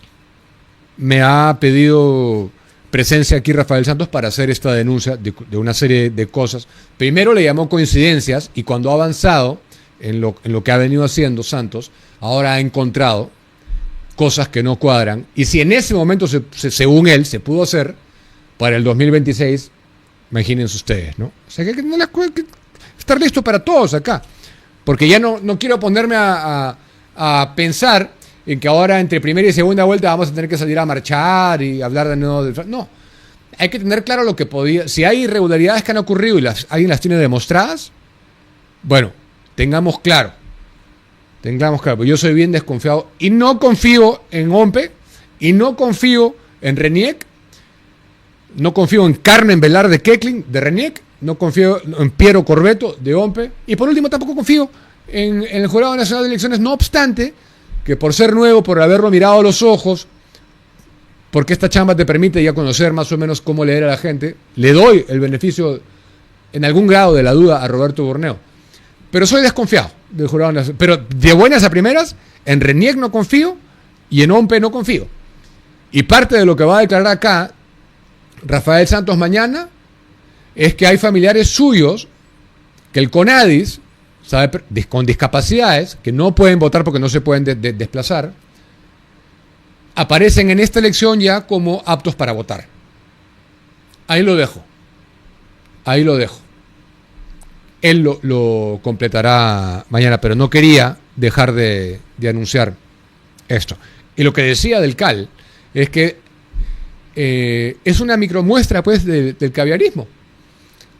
me ha pedido presencia aquí Rafael Santos para hacer esta denuncia de una serie de cosas. Primero le llamó coincidencias, y cuando ha avanzado en lo que ha venido haciendo Santos, ahora ha encontrado cosas que no cuadran. Y si en ese momento, según él, se pudo hacer para el 2026, imagínense ustedes, ¿no? O sea, que estar listo para todos acá. Porque ya no quiero ponerme a pensar en que ahora entre primera y segunda vuelta vamos a tener que salir a marchar y hablar de nuevo. No, hay que tener claro lo que podía. Si hay irregularidades que han ocurrido y alguien las tiene demostradas, bueno, tengamos claro. Pues yo soy bien desconfiado y no confío en OMPE y no confío en RENIEC, no confío en Carmen Velarde Keckling de RENIEC, no confío en Piero Corbeto de OMPE, y por último tampoco confío en el Jurado Nacional de Elecciones, no obstante que por ser nuevo, por haberlo mirado a los ojos, porque esta chamba te permite ya conocer más o menos cómo leer a la gente, le doy el beneficio en algún grado de la duda a Roberto Borneo. Pero soy desconfiado del Jurado Nacional. Pero de buenas a primeras, en RENIEC no confío y en OMPE no confío. Y parte de lo que va a declarar acá Rafael Santos mañana es que hay familiares suyos que el CONADIS, ¿sabe?, con discapacidades, que no pueden votar porque no se pueden desplazar, aparecen en esta elección ya como aptos para votar. Ahí lo dejo. Ahí lo dejo. Él lo completará mañana, pero no quería dejar de anunciar esto. Y lo que decía del CAL es que es una micromuestra, pues, del caviarismo.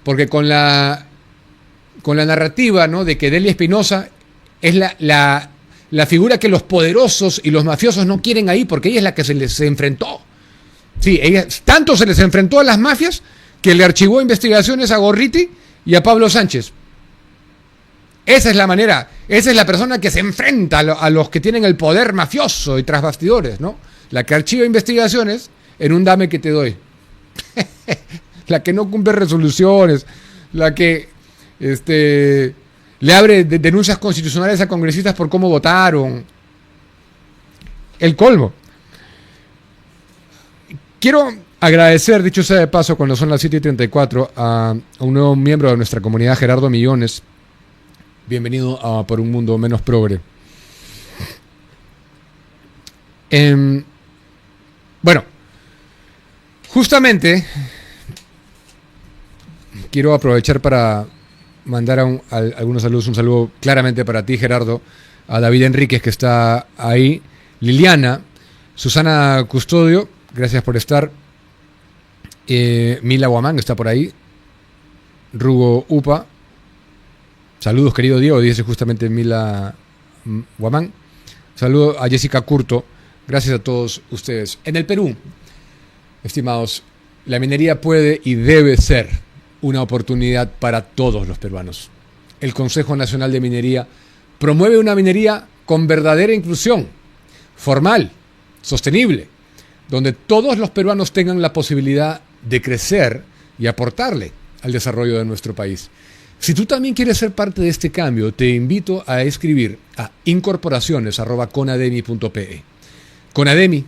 Porque con la narrativa, ¿no?, de que Delia Espinosa es la figura que los poderosos y los mafiosos no quieren ahí, porque ella es la que se les enfrentó. Sí, ella tanto se les enfrentó a las mafias que le archivó investigaciones a Gorriti y a Pablo Sánchez. Esa es la manera, esa es la persona que se enfrenta a los que tienen el poder mafioso y tras bastidores, ¿no? La que archiva investigaciones en un dame que te doy. La que no cumple resoluciones, la que le abre denuncias constitucionales a congresistas por cómo votaron. El colmo. Quiero agradecer, dicho sea de paso, cuando son las 7:34, a un nuevo miembro de nuestra comunidad, Gerardo Millones. Bienvenido a Por un Mundo Menos Progre. Bueno, justamente quiero aprovechar para mandar algunos saludos. Un saludo claramente para ti, Gerardo, a David Enríquez, que está ahí, Liliana, Susana Custodio, gracias por estar, Mila Guamán está por ahí, Rugo Upa, saludos, querido Diego, dice justamente Mila Guamán. Saludo a Jessica Curto, gracias a todos ustedes. En el Perú, estimados, la minería puede y debe ser una oportunidad para todos los peruanos. El Consejo Nacional de Minería promueve una minería con verdadera inclusión, formal, sostenible, donde todos los peruanos tengan la posibilidad de crecer y aportarle al desarrollo de nuestro país. Si tú también quieres ser parte de este cambio, te invito a escribir a incorporaciones@conademi.pe. Conademi,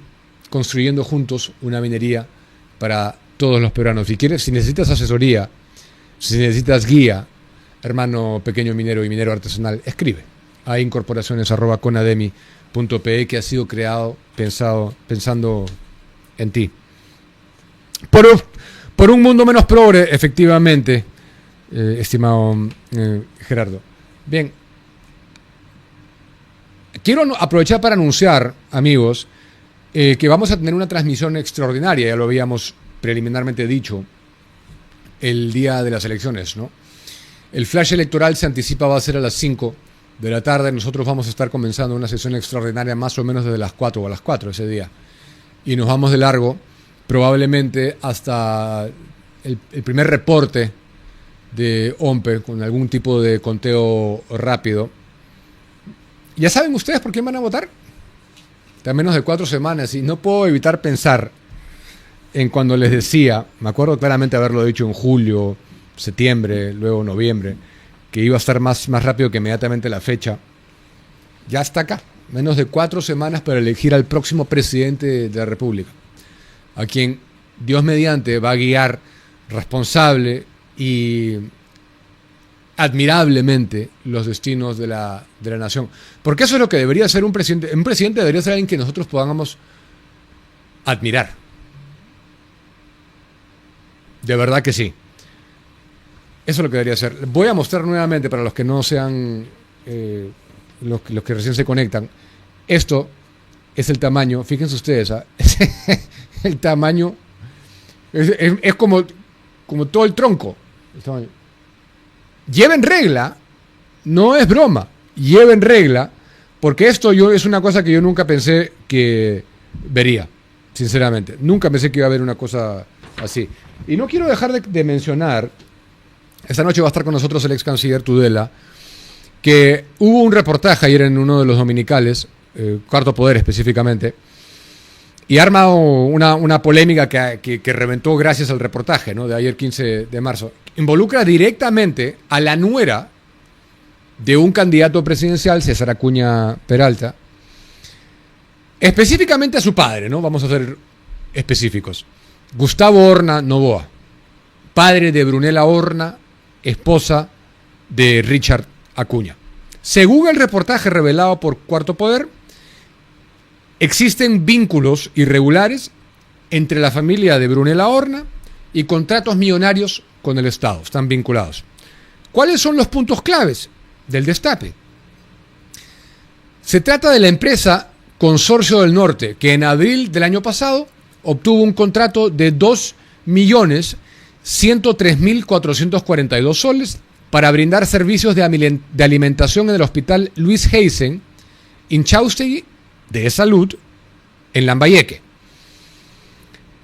construyendo juntos una minería para todos los peruanos. Si necesitas asesoría, si necesitas guía, hermano pequeño minero y minero artesanal, escribe a incorporaciones@conademi.pe, que ha sido creado pensando en ti. Por un mundo menos progre, efectivamente, estimado Gerardo. Bien, quiero aprovechar para anunciar, amigos, que vamos a tener una transmisión extraordinaria, ya lo habíamos preliminarmente dicho, el día de las elecciones, ¿no? El flash electoral se anticipa, va a ser a las 5 de la tarde. Nosotros vamos a estar comenzando una sesión extraordinaria más o menos desde las 4 o a las 4 ese día. Y nos vamos de largo, probablemente hasta el primer reporte de OMPE, con algún tipo de conteo rápido. ¿Ya saben ustedes por quién van a votar? Está menos de 4 semanas y no puedo evitar pensar en cuando les decía, me acuerdo claramente haberlo dicho en julio, septiembre, luego noviembre, que iba a estar más rápido que inmediatamente la fecha. Ya está acá, menos de 4 semanas para elegir al próximo presidente de la República, a quien Dios mediante va a guiar responsable y admirablemente los destinos de la nación. Porque eso es lo que debería ser un presidente. Un presidente debería ser alguien que nosotros podamos admirar. De verdad que sí. Eso es lo que debería ser. Voy a mostrar nuevamente para los que no sean los que recién se conectan. Esto es el tamaño. Fíjense ustedes, el tamaño es como todo el tronco. Lleven regla, no es broma. Lleven regla, porque esto es una cosa que yo nunca pensé que vería, sinceramente. Nunca pensé que iba a haber una cosa así. Y no quiero dejar de mencionar, esta noche va a estar con nosotros el ex canciller Tudela, que hubo un reportaje ayer en uno de los dominicales Cuarto Poder específicamente, y arma una polémica que reventó gracias al reportaje, ¿no?, de ayer 15 de marzo. Involucra directamente a la nuera de un candidato presidencial, César Acuña Peralta, específicamente a su padre, ¿no? Vamos a ser específicos. Gustavo Horna Novoa, padre de Brunella Horna, esposa de Richard Acuña. Según el reportaje revelado por Cuarto Poder, existen vínculos irregulares entre la familia de Brunella Horna y contratos millonarios con el Estado. Están vinculados. ¿Cuáles son los puntos claves del destape? Se trata de la empresa Consorcio del Norte, que en abril del año pasado obtuvo un contrato de 2.103.442 soles para brindar servicios de alimentación en el Hospital Luis Heisen, Inchaustegui, de Salud, en Lambayeque.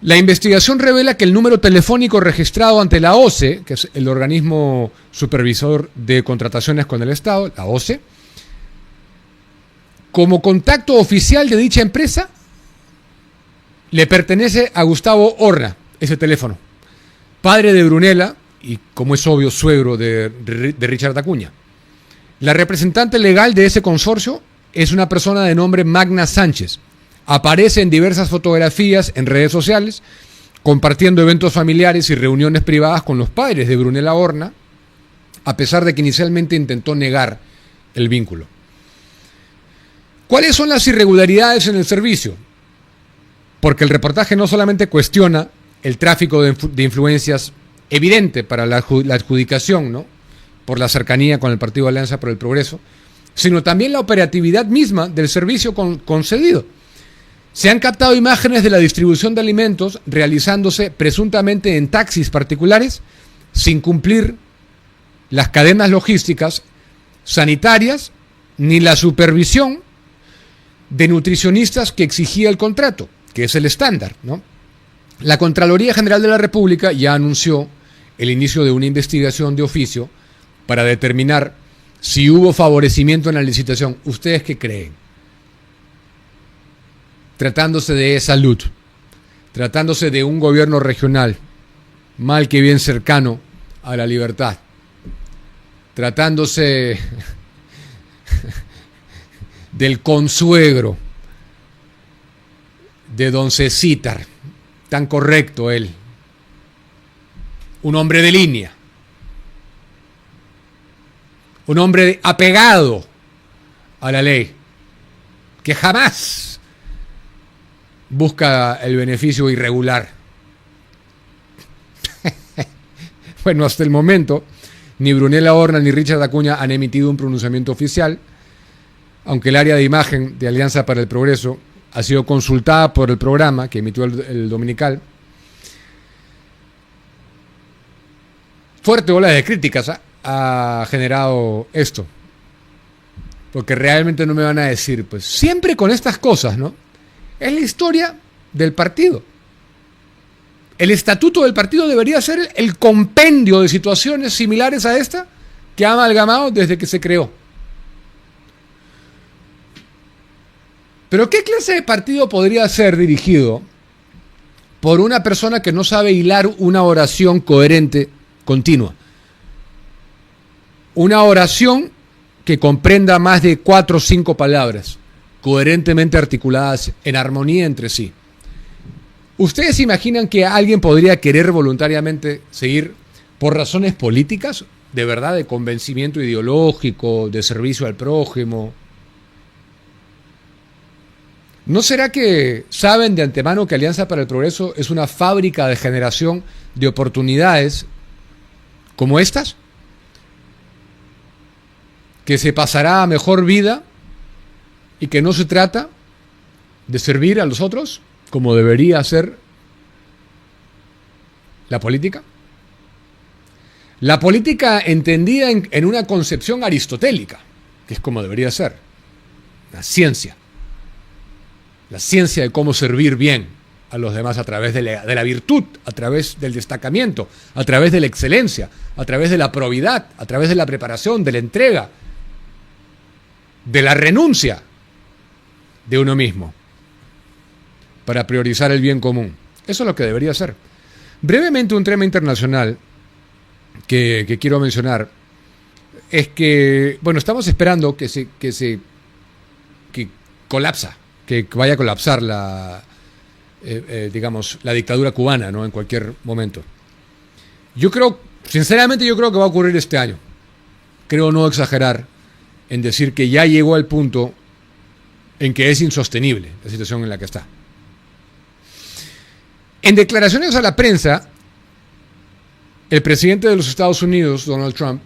La investigación revela que el número telefónico registrado ante la OCE, que es el organismo supervisor de contrataciones con el Estado, la OCE, como contacto oficial de dicha empresa, le pertenece a Gustavo Horna, ese teléfono, padre de Brunella y, como es obvio, suegro de Richard Acuña. La representante legal de ese consorcio es una persona de nombre Magna Sánchez. Aparece en diversas fotografías en redes sociales, compartiendo eventos familiares y reuniones privadas con los padres de Brunella Horna, a pesar de que inicialmente intentó negar el vínculo. ¿Cuáles son las irregularidades en el servicio? Porque el reportaje no solamente cuestiona el tráfico de influencias evidente para la adjudicación, ¿no?, por la cercanía con el Partido Alianza por el Progreso, sino también la operatividad misma del servicio concedido. Se han captado imágenes de la distribución de alimentos realizándose presuntamente en taxis particulares sin cumplir las cadenas logísticas sanitarias ni la supervisión de nutricionistas que exigía el contrato, que es el estándar, ¿no? La Contraloría General de la República ya anunció el inicio de una investigación de oficio para determinar si hubo favorecimiento en la licitación. ¿Ustedes qué creen? Tratándose de Salud, tratándose de un gobierno regional, mal que bien cercano a la libertad, tratándose del consuegro de don Cecítar, tan correcto él, un hombre de línea, un hombre apegado a la ley, que jamás busca el beneficio irregular. Bueno, hasta el momento, ni Brunella Horna ni Richard Acuña han emitido un pronunciamiento oficial, aunque el área de imagen de Alianza para el Progreso ha sido consultada por el programa que emitió el Dominical. Fuerte ola de críticas ha generado esto, porque realmente no me van a decir, pues siempre con estas cosas, ¿no? Es la historia del partido. El estatuto del partido debería ser el compendio de situaciones similares a esta que ha amalgamado desde que se creó. Pero ¿qué clase de partido podría ser dirigido por una persona que no sabe hilar una oración coherente, continua? Una oración que comprenda más de 4 o 5 palabras, coherentemente articuladas en armonía entre sí. ¿Ustedes imaginan que alguien podría querer voluntariamente seguir por razones políticas, de verdad, de convencimiento ideológico, de servicio al prójimo? ¿No será que saben de antemano que Alianza para el Progreso es una fábrica de generación de oportunidades como estas? Que se pasará a mejor vida y que no se trata de servir a los otros como debería ser la política. La política entendida en una concepción aristotélica, que es como debería ser, la ciencia de cómo servir bien a los demás a través de la virtud, a través del destacamiento, a través de la excelencia, a través de la probidad, a través de la preparación, de la entrega, de la renuncia. de uno mismo para priorizar el bien común. Eso es lo que debería ser. Brevemente, un tema internacional que quiero mencionar es que, bueno, estamos esperando que colapsa, que vaya a colapsar digamos, la dictadura cubana, ¿no? En cualquier momento. Sinceramente yo creo que va a ocurrir este año. Creo no exagerar en decir que ya llegó al punto en que es insostenible la situación en la que está. En declaraciones a la prensa, el presidente de los Estados Unidos, Donald Trump,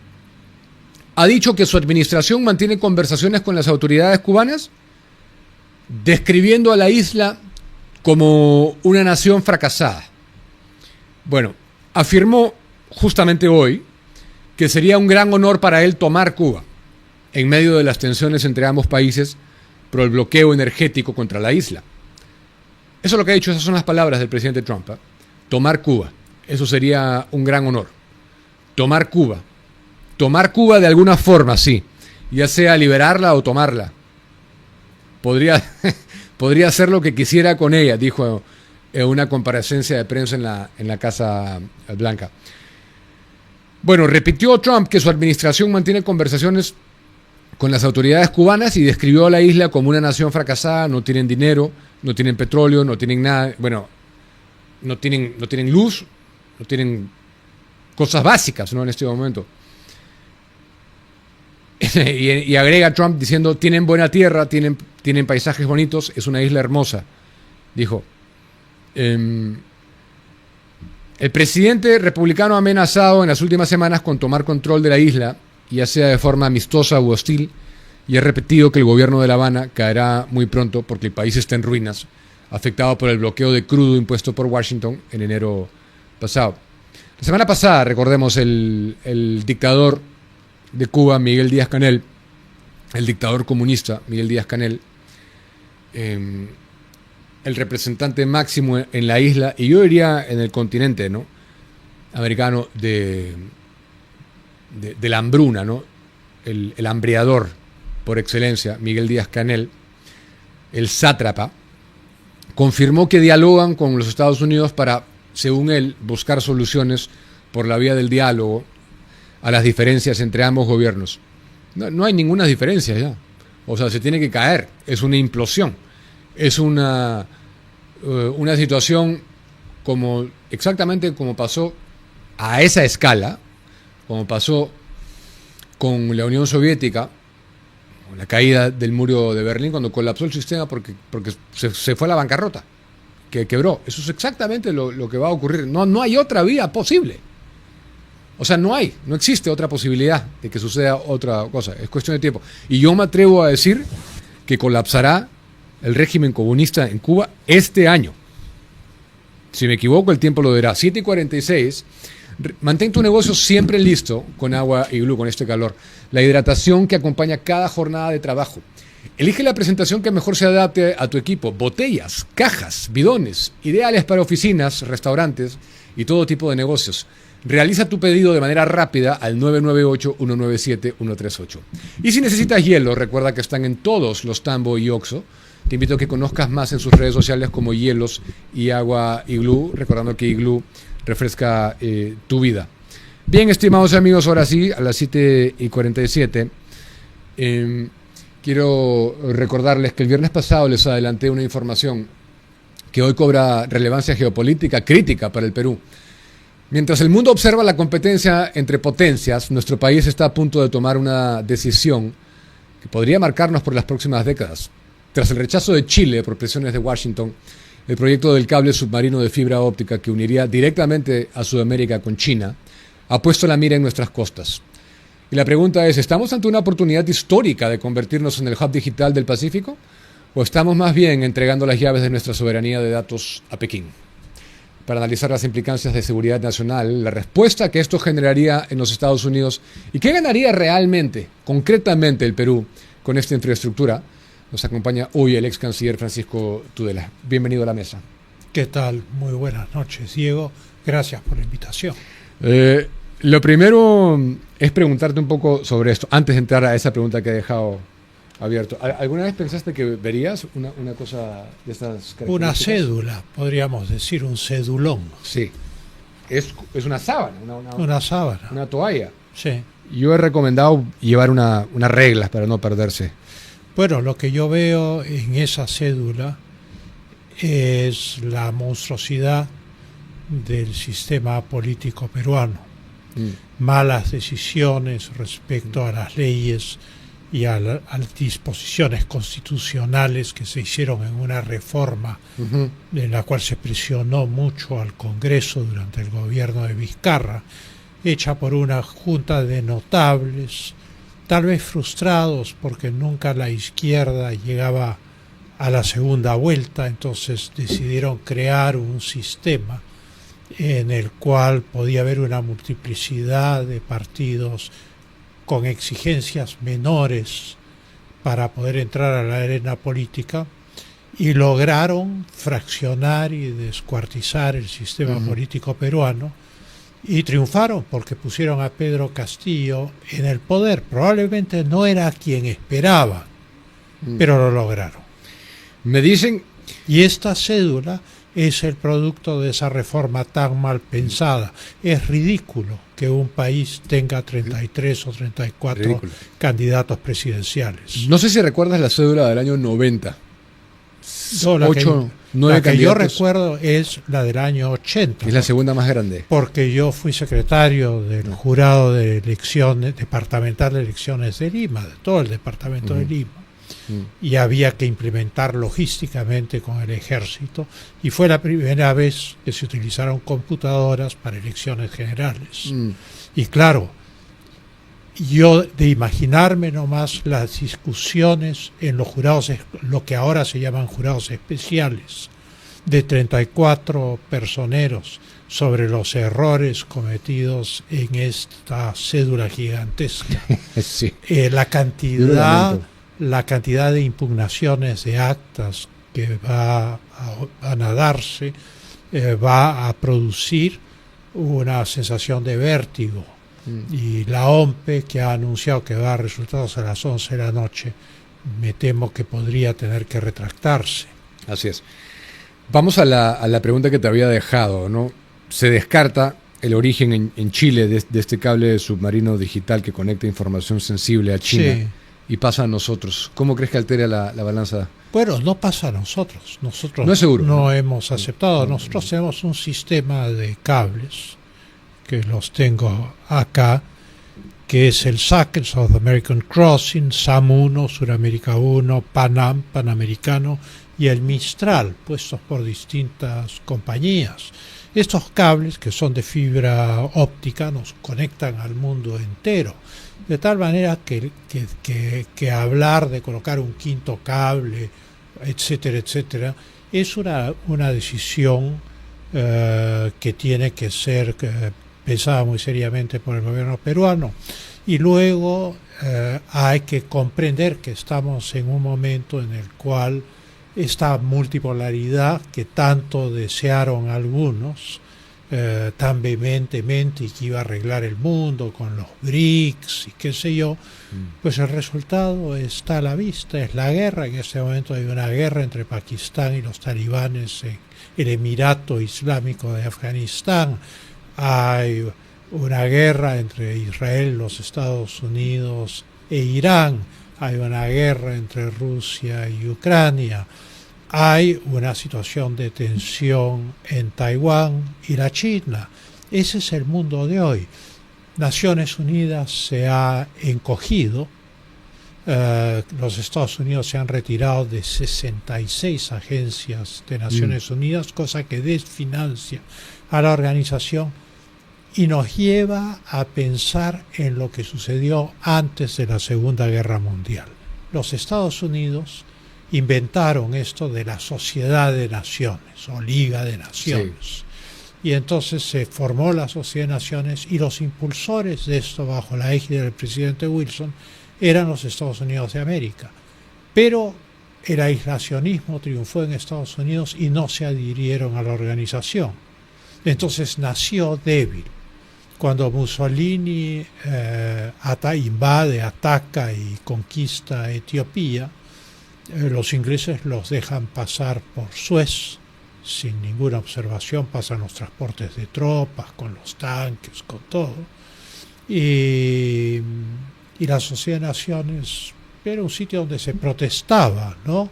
ha dicho que su administración mantiene conversaciones con las autoridades cubanas, describiendo a la isla como una nación fracasada. Bueno, afirmó justamente hoy que sería un gran honor para él tomar Cuba en medio de las tensiones entre ambos países por el bloqueo energético contra la isla. Eso es lo que ha dicho, esas son las palabras del presidente Trump, ¿eh? Tomar Cuba, eso sería un gran honor. Tomar Cuba de alguna forma, sí, ya sea liberarla o tomarla. Podría hacer lo que quisiera con ella, dijo en una comparecencia de prensa en la Casa Blanca. Bueno, repitió Trump que su administración mantiene conversaciones con las autoridades cubanas y describió a la isla como una nación fracasada. No tienen dinero, no tienen petróleo, no tienen nada, bueno, no tienen luz, no tienen cosas básicas, ¿no? En este momento. Y agrega Trump diciendo, tienen buena tierra, tienen paisajes bonitos, es una isla hermosa, dijo. El presidente republicano ha amenazado en las últimas semanas con tomar control de la isla, ya sea de forma amistosa u hostil, y ha repetido que el gobierno de La Habana caerá muy pronto porque el país está en ruinas, afectado por el bloqueo de crudo impuesto por Washington en enero pasado. La semana pasada, recordemos, el dictador de Cuba, Miguel Díaz-Canel, el dictador comunista Miguel Díaz-Canel, el representante máximo en la isla, y yo diría en el continente, ¿no?, americano de la hambruna, ¿no?, el hambreador por excelencia, Miguel Díaz-Canel, el sátrapa, confirmó que dialogan con los Estados Unidos para, según él, buscar soluciones por la vía del diálogo a las diferencias entre ambos gobiernos. No hay ninguna diferencia ya. O sea, se tiene que caer. Es una implosión. Es una situación exactamente como pasó a esa escala, como pasó con la Unión Soviética, con la caída del muro de Berlín, cuando colapsó el sistema porque se fue a la bancarrota, que quebró. Eso es exactamente lo que va a ocurrir. No hay otra vía posible. O sea, no existe otra posibilidad de que suceda otra cosa. Es cuestión de tiempo. Y yo me atrevo a decir que colapsará el régimen comunista en Cuba este año. Si me equivoco, el tiempo lo dirá. 7:46. Mantén tu negocio siempre listo con agua Iglú, con este calor. La hidratación que acompaña cada jornada de trabajo. Elige la presentación que mejor se adapte a tu equipo. Botellas, cajas, bidones, ideales para oficinas, restaurantes y todo tipo de negocios. Realiza tu pedido de manera rápida al 998-197-138. Y si necesitas hielo, recuerda que están en todos los Tambo y Oxxo. Te invito a que conozcas más en sus redes sociales como Hielos y Agua Iglú, recordando que Iglú refresca tu vida. Bien, estimados amigos, ahora sí, a las 7:47, quiero recordarles que el viernes pasado les adelanté una información que hoy cobra relevancia geopolítica crítica para el Perú. Mientras el mundo observa la competencia entre potencias, nuestro país está a punto de tomar una decisión que podría marcarnos por las próximas décadas. Tras el rechazo de Chile por presiones de Washington, el proyecto del cable submarino de fibra óptica que uniría directamente a Sudamérica con China ha puesto la mira en nuestras costas. Y la pregunta es, ¿estamos ante una oportunidad histórica de convertirnos en el hub digital del Pacífico? ¿O estamos más bien entregando las llaves de nuestra soberanía de datos a Pekín? Para analizar las implicancias de seguridad nacional, la respuesta que esto generaría en los Estados Unidos y qué ganaría realmente, concretamente el Perú con esta infraestructura, nos acompaña hoy el ex canciller Francisco Tudela. Bienvenido a la mesa. ¿Qué tal? Muy buenas noches, Diego. Gracias por la invitación. Lo primero es preguntarte un poco sobre esto, antes de entrar a esa pregunta que he dejado abierto. ¿Alguna vez pensaste que verías una cosa de estas características? Una cédula, podríamos decir, un cedulón. Sí. Es una sábana, Una sábana. una toalla. Sí. Yo he recomendado llevar unas reglas para no perderse. Bueno, lo que yo veo en esa cédula es la monstruosidad del sistema político peruano. Malas decisiones respecto a las leyes y a las disposiciones constitucionales que se hicieron en una reforma en la cual se presionó mucho al Congreso durante el gobierno de Vizcarra, hecha por una junta de notables, tal vez frustrados porque nunca la izquierda llegaba a la segunda vuelta, entonces decidieron crear un sistema en el cual podía haber una multiplicidad de partidos con exigencias menores para poder entrar a la arena política, y lograron fraccionar y descuartizar el sistema político peruano y triunfaron porque pusieron a Pedro Castillo en el poder. Probablemente no era quien esperaba, pero lo lograron. Me dicen... Y esta cédula es el producto de esa reforma tan mal pensada. Es ridículo que un país tenga 33 o 34 Ridículo. candidatos presidenciales. No sé si recuerdas la cédula del año 90. No, la 8, 9 la que yo candidatos. recuerdo es la del año 80. Es la segunda más grande. Porque yo fui secretario del jurado de elecciones, departamental de elecciones de Lima, de todo el departamento de Lima. Y había que implementar logísticamente con el ejército, y fue la primera vez que se utilizaron computadoras para elecciones generales. Y claro, yo de imaginarme nomás las discusiones en los jurados, lo que ahora se llaman jurados especiales, de 34 personeros sobre los errores cometidos en esta cédula gigantesca. Sí. La cantidad de impugnaciones de actas que van a darse va a producir una sensación de vértigo. Y la OMPE, que ha anunciado que va a dar resultados a las 11 de la noche, me temo que podría tener que retractarse. Así es. Vamos a la pregunta que te había dejado, ¿no? Se descarta el origen en Chile de este cable submarino digital que conecta información sensible a China. Sí. Y pasa a nosotros. ¿Cómo crees que altera la balanza? Bueno, no pasa a nosotros. Nosotros no es seguro, no hemos aceptado. Nosotros tenemos un sistema de cables, que los tengo acá, que es el SAC, el South American Crossing, SAM-1, Suramérica 1, Panam, Panamericano, y el Mistral, puestos por distintas compañías. Estos cables, que son de fibra óptica, nos conectan al mundo entero. De tal manera que hablar de colocar un quinto cable, etcétera, etcétera, es una decisión que tiene que ser pensada muy seriamente por el gobierno peruano. Y luego hay que comprender que estamos en un momento en el cual esta multipolaridad que tanto desearon algunos, tan vehementemente, y que iba a arreglar el mundo con los BRICS y qué sé yo, pues el resultado está a la vista, es la guerra. En este momento hay una guerra entre Pakistán y los talibanes en el Emirato Islámico de Afganistán, hay una guerra entre Israel, los Estados Unidos e Irán, hay una guerra entre Rusia y Ucrania, hay una situación de tensión en Taiwán y la China. Ese es el mundo de hoy. Naciones Unidas se ha encogido, los Estados Unidos se han retirado de 66 agencias de Naciones Unidas, cosa que desfinancia a la organización y nos lleva a pensar en lo que sucedió antes de la Segunda Guerra Mundial. Los Estados Unidos inventaron esto de la Sociedad de Naciones o Liga de Naciones. Sí. Y entonces se formó la Sociedad de Naciones, y los impulsores de esto, bajo la égida del presidente Wilson, eran los Estados Unidos de América. Pero el aislacionismo triunfó en Estados Unidos y no se adhirieron a la organización. Entonces nació débil. Cuando Mussolini invade, ataca y conquista Etiopía, los ingleses los dejan pasar por Suez sin ninguna observación, pasan los transportes de tropas, con los tanques, con todo. Y la Sociedad de Naciones era un sitio donde se protestaba, ¿no?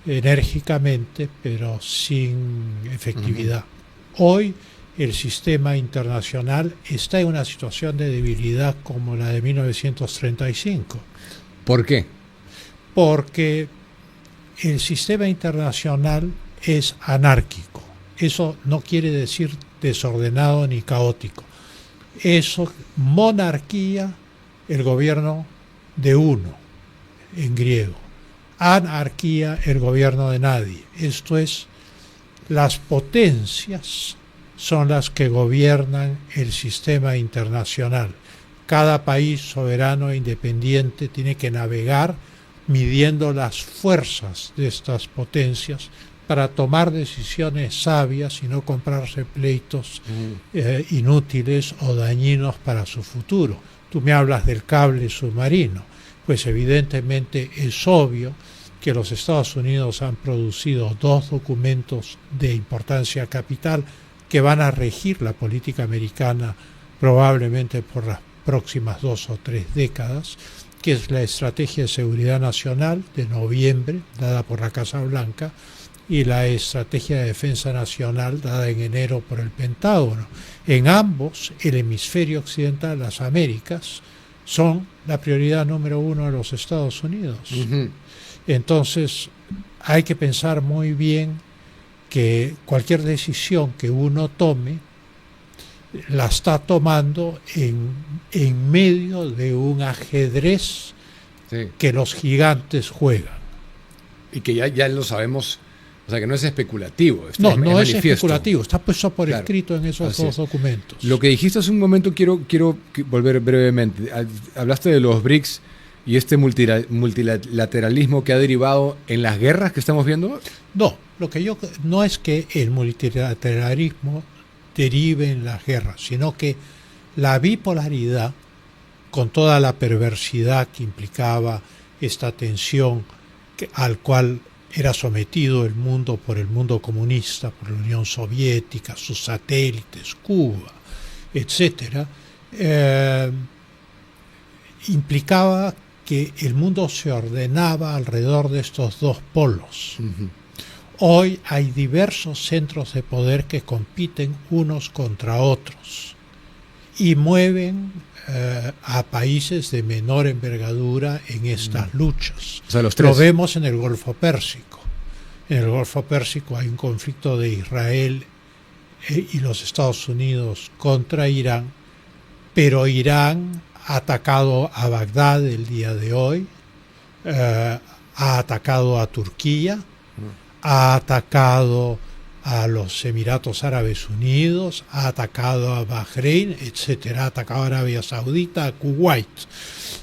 Enérgicamente, pero sin efectividad. Hoy el sistema internacional está en una situación de debilidad como la de 1935. ¿Por qué? Porque el sistema internacional es anárquico. Eso no quiere decir desordenado ni caótico. Eso, monarquía, el gobierno de uno, en griego. Anarquía, el gobierno de nadie. Esto es, las potencias son las que gobiernan el sistema internacional. Cada país soberano e independiente tiene que navegar midiendo las fuerzas de estas potencias para tomar decisiones sabias y no comprarse pleitos inútiles o dañinos para su futuro. Tú me hablas del cable submarino, pues evidentemente es obvio que los Estados Unidos han producido dos documentos de importancia capital que van a regir la política americana probablemente por las próximas 2 o 3 décadas, que es la Estrategia de Seguridad Nacional de noviembre, dada por la Casa Blanca, y la Estrategia de Defensa Nacional, dada en enero por el Pentágono. En ambos, el hemisferio occidental, las Américas, son la prioridad número 1 de los Estados Unidos. Entonces, hay que pensar muy bien que cualquier decisión que uno tome la está tomando en medio de un ajedrez que los gigantes juegan. Y que ya lo sabemos, o sea que no es especulativo. No es especulativo, está puesto por escrito en esos dos documentos. Lo que dijiste hace un momento quiero volver brevemente. Hablaste de los BRICS y este multilateralismo que ha derivado en las guerras que estamos viendo. No es que el multilateralismo derive en las guerras, sino que la bipolaridad, con toda la perversidad que implicaba esta tensión al cual era sometido el mundo por el mundo comunista, por la Unión Soviética, sus satélites, Cuba, etc., implicaba que el mundo se ordenaba alrededor de estos dos polos. Hoy hay diversos centros de poder que compiten unos contra otros y mueven a países de menor envergadura en estas luchas. O sea, los tres. Lo vemos en el Golfo Pérsico. En el Golfo Pérsico hay un conflicto de Israel y los Estados Unidos contra Irán, pero Irán ha atacado a Bagdad el día de hoy, ha atacado a Turquía, ha atacado a los Emiratos Árabes Unidos, ha atacado a Bahrein, etcétera, ha atacado a Arabia Saudita, a Kuwait.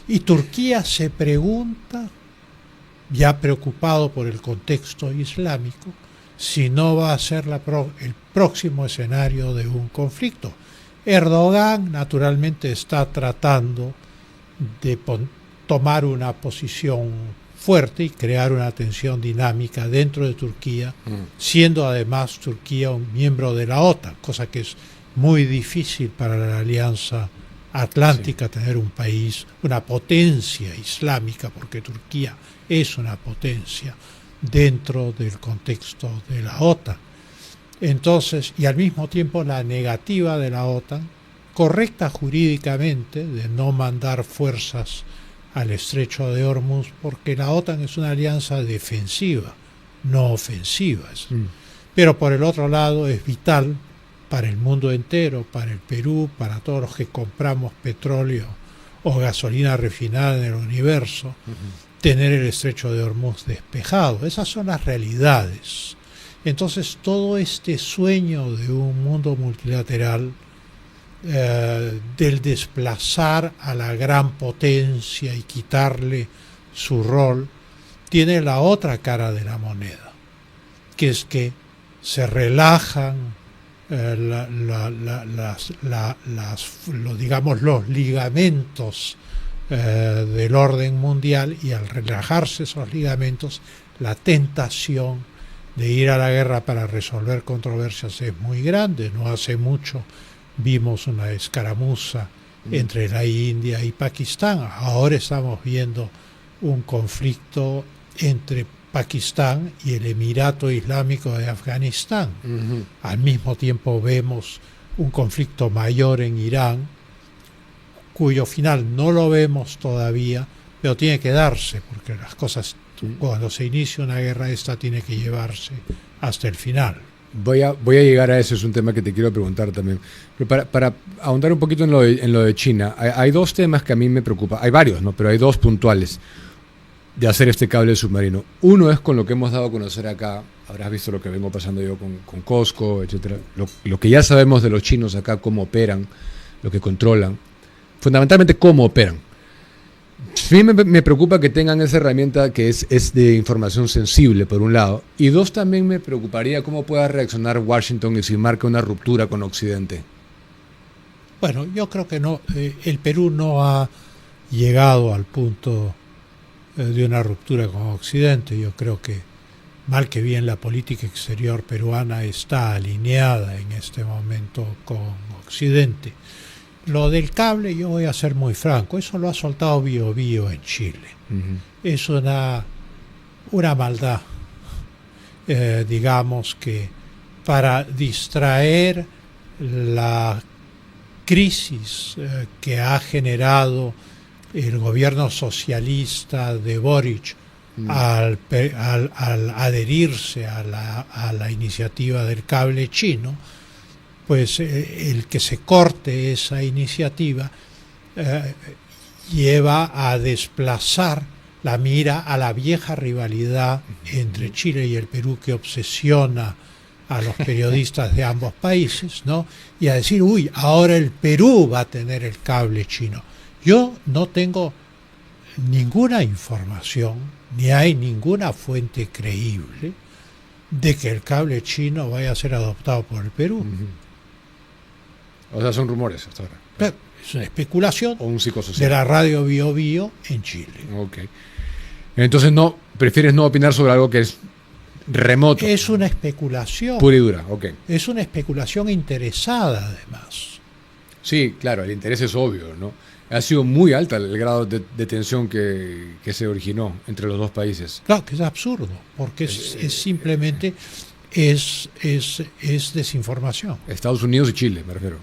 Y Turquía se pregunta, ya preocupado por el contexto islámico, si no va a ser el próximo escenario de un conflicto. Erdogan naturalmente está tratando de tomar una posición fuerte y crear una tensión dinámica dentro de Turquía, siendo además Turquía un miembro de la OTAN, cosa que es muy difícil para la Alianza Atlántica tener un país, una potencia islámica, porque Turquía es una potencia dentro del contexto de la OTAN. Entonces, y al mismo tiempo la negativa de la OTAN, correcta jurídicamente, de no mandar fuerzas al estrecho de Hormuz, porque la OTAN es una alianza defensiva, no ofensiva. Pero por el otro lado es vital para el mundo entero, para el Perú, para todos los que compramos petróleo o gasolina refinada en el universo, tener el estrecho de Hormuz despejado. Esas son las realidades. Entonces todo este sueño de un mundo multilateral, del desplazar a la gran potencia y quitarle su rol, tiene la otra cara de la moneda, que es que se relajan digamos, los ligamentos del orden mundial, y al relajarse esos ligamentos, la tentación de ir a la guerra para resolver controversias es muy grande. No hace mucho vimos una escaramuza entre la India y Pakistán. Ahora estamos viendo un conflicto entre Pakistán y el Emirato Islámico de Afganistán. Al mismo tiempo vemos un conflicto mayor en Irán, cuyo final no lo vemos todavía, pero tiene que darse, porque las cosas, cuando se inicia una guerra, esta tiene que llevarse hasta el final. Voy a llegar a eso, es un tema que te quiero preguntar también. Pero para ahondar un poquito en lo de China, hay dos temas que a mí me preocupan. Hay varios, ¿no? Pero hay dos puntuales de hacer este cable submarino. Uno es con lo que hemos dado a conocer acá. Habrás visto lo que vengo pasando yo con Costco, etcétera. Lo que ya sabemos de los chinos acá, cómo operan, lo que controlan. Fundamentalmente, cómo operan. Sí me preocupa que tengan esa herramienta que es de información sensible, por un lado. Y dos, también me preocuparía cómo pueda reaccionar Washington y si marca una ruptura con Occidente. Bueno, yo creo que no. El Perú no ha llegado al punto de una ruptura con Occidente. Yo creo que, mal que bien, la política exterior peruana está alineada en este momento con Occidente. Lo del cable, yo voy a ser muy franco, eso lo ha soltado Bio Bio en Chile. Es una maldad, digamos, que para distraer la crisis que ha generado el gobierno socialista de Boric al adherirse a la iniciativa del cable chino, pues el que se corte esa iniciativa lleva a desplazar la mira a la vieja rivalidad entre Chile y el Perú, que obsesiona a los periodistas de ambos países, ¿no? Y a decir, uy, ahora el Perú va a tener el cable chino. Yo no tengo ninguna información, ni hay ninguna fuente creíble de que el cable chino vaya a ser adoptado por el Perú. O sea, son rumores hasta ahora. Pero es una especulación o un psicosocial de la radio Bio Bio en Chile. Ok. Entonces prefieres no opinar sobre algo que es remoto. Es una especulación. Pura y dura, ok. Es una especulación interesada, además. Sí, claro, el interés es obvio, ¿no? Ha sido muy alta el grado de tensión que se originó entre los dos países. Claro, que es absurdo, porque es simplemente es desinformación. Estados Unidos y Chile, me refiero.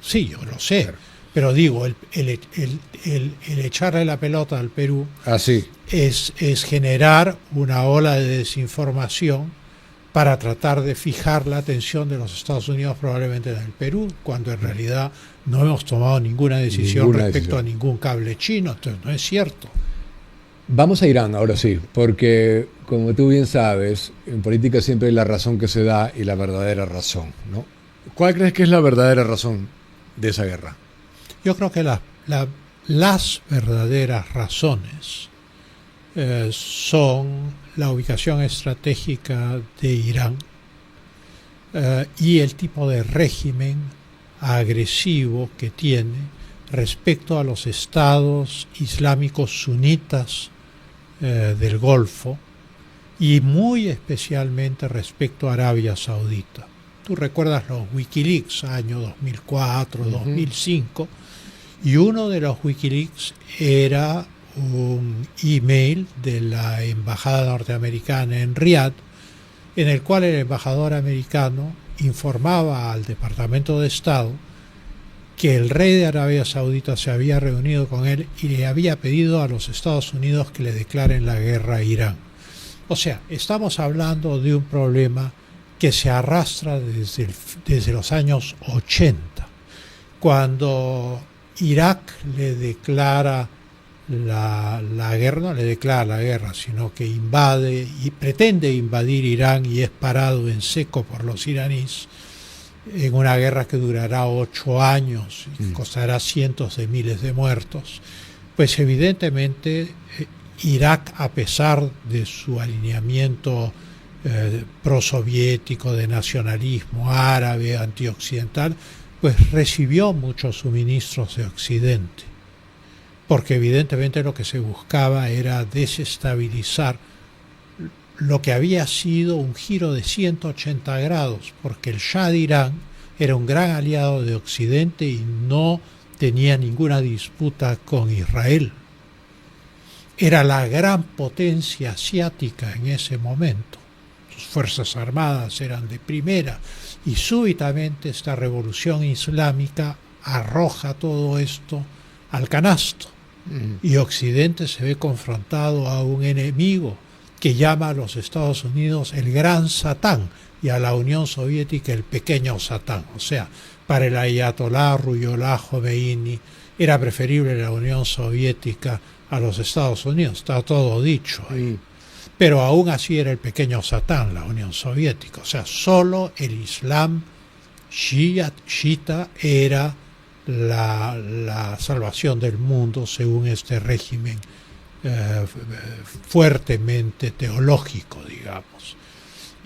Sí, yo lo sé, Claro. pero digo, el echarle la pelota al Perú Sí. es generar una ola de desinformación para tratar de fijar la atención de los Estados Unidos probablemente en el Perú, cuando en realidad no hemos tomado ninguna decisión respecto a ningún cable chino. Entonces no es cierto. Vamos a Irán ahora sí, porque como tú bien sabes, en política siempre hay la razón que se da y la verdadera razón, ¿no? ¿Cuál crees que es la verdadera razón de esa guerra? Yo creo que las verdaderas razones son la ubicación estratégica de Irán y el tipo de régimen agresivo que tiene respecto a los estados islámicos sunitas del Golfo y muy especialmente respecto a Arabia Saudita. Tú recuerdas los Wikileaks, año 2004, 2005, y uno de los Wikileaks era un email de la embajada norteamericana en Riad, en el cual el embajador americano informaba al Departamento de Estado que el rey de Arabia Saudita se había reunido con él y le había pedido a los Estados Unidos que le declaren la guerra a Irán. O sea, estamos hablando de un problema que se arrastra desde los años 80, cuando Irak le declara la guerra, no le declara la guerra, sino que invade y pretende invadir Irán y es parado en seco por los iraníes en una guerra que durará 8 años y costará cientos de miles de muertos. Pues evidentemente Irak, a pesar de su alineamiento prosoviético, de nacionalismo árabe, antioccidental, pues recibió muchos suministros de Occidente, porque evidentemente lo que se buscaba era desestabilizar lo que había sido un giro de 180 grados, porque el Shah de Irán era un gran aliado de Occidente y no tenía ninguna disputa con Israel. Era la gran potencia asiática en ese momento. Sus fuerzas armadas eran de primera y súbitamente esta revolución islámica arroja todo esto al canasto. Y Occidente se ve confrontado a un enemigo que llama a los Estados Unidos el gran Satán y a la Unión Soviética el pequeño Satán. O sea, para el ayatolá Ruhollah Khomeini era preferible la Unión Soviética a los Estados Unidos, está todo dicho ahí. Pero aún así era el pequeño Satán, la Unión Soviética. O sea, solo el Islam chiita era la salvación del mundo según este régimen fuertemente teológico, digamos.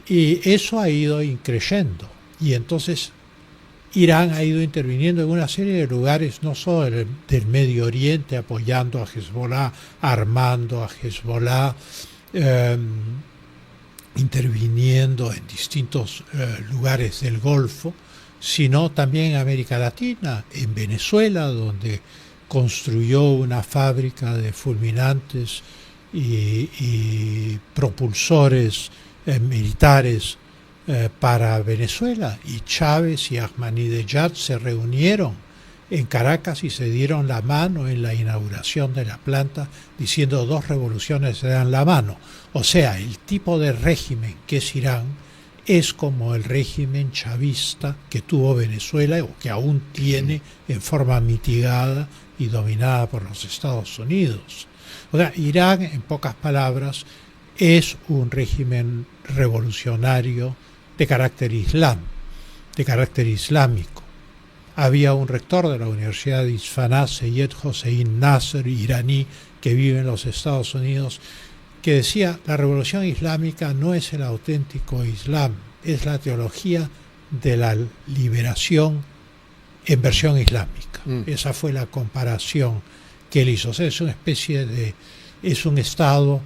Y eso ha ido increyendo. Y entonces Irán ha ido interviniendo en una serie de lugares, no solo del Medio Oriente, apoyando a Hezbollah, armando a Hezbollah, interviniendo en distintos lugares del Golfo, sino también en América Latina, en Venezuela, donde construyó una fábrica de fulminantes y propulsores militares para Venezuela, y Chávez y Ahmadinejad se reunieron en Caracas y se dieron la mano en la inauguración de la planta, diciendo 2 revoluciones se dan la mano. O sea, el tipo de régimen que es Irán es como el régimen chavista que tuvo Venezuela o que aún tiene en forma mitigada y dominada por los Estados Unidos. O sea, Irán, en pocas palabras, es un régimen revolucionario de carácter islámico. Había un rector de la Universidad de Isfaná, Seyed Hossein Nasr, iraní, que vive en los Estados Unidos, que decía: la revolución islámica no es el auténtico Islam, es la teología de la liberación en versión islámica. Esa fue la comparación que él hizo. O sea, es una especie de... es un Estado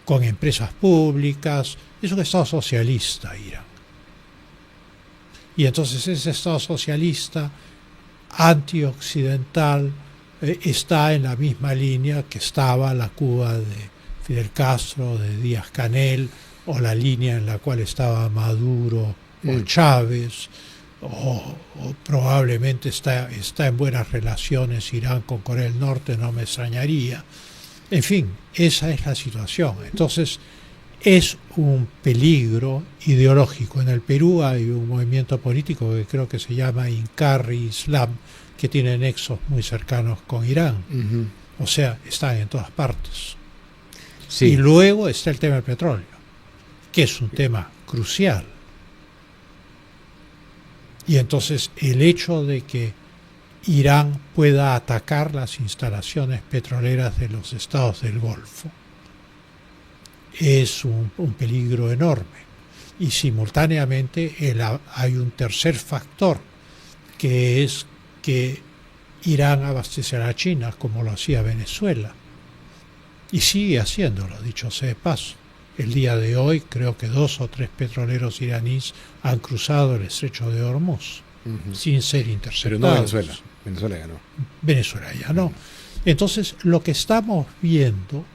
con empresas públicas, es un Estado socialista, Irán. Y entonces ese Estado socialista antioccidental está en la misma línea que estaba la Cuba de Fidel Castro, de Díaz-Canel, o la línea en la cual estaba Maduro o Chávez, o probablemente está en buenas relaciones Irán con Corea del Norte, no me extrañaría. En fin, esa es la situación. Entonces, es un peligro ideológico. En el Perú hay un movimiento político que creo que se llama Incarri Islam, que tiene nexos muy cercanos con Irán. O sea, están en todas partes. Sí. Y luego está el tema del petróleo, que es un tema crucial. Y entonces el hecho de que Irán pueda atacar las instalaciones petroleras de los estados del Golfo es un peligro enorme. Y simultáneamente hay un tercer factor, que es que Irán abastecerá a China como lo hacía Venezuela. Y sigue haciéndolo, dicho sea de paso. El día de hoy creo que 2 o 3 petroleros iraníes han cruzado el estrecho de Hormuz sin ser interceptados. Pero no Venezuela. Venezuela ya no. Venezuela ya no. Entonces, lo que estamos viendo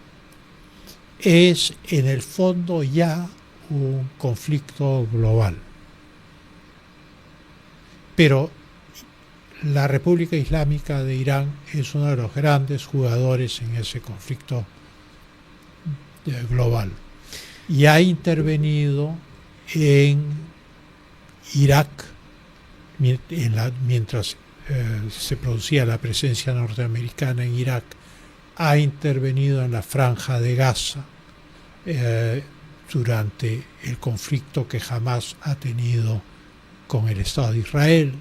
es, en el fondo, ya un conflicto global. Pero la República Islámica de Irán es uno de los grandes jugadores en ese conflicto global. Y ha intervenido en Irak mientras se producía la presencia norteamericana en Irak, ha intervenido en la Franja de Gaza durante el conflicto que Hamás ha tenido con el Estado de Israel,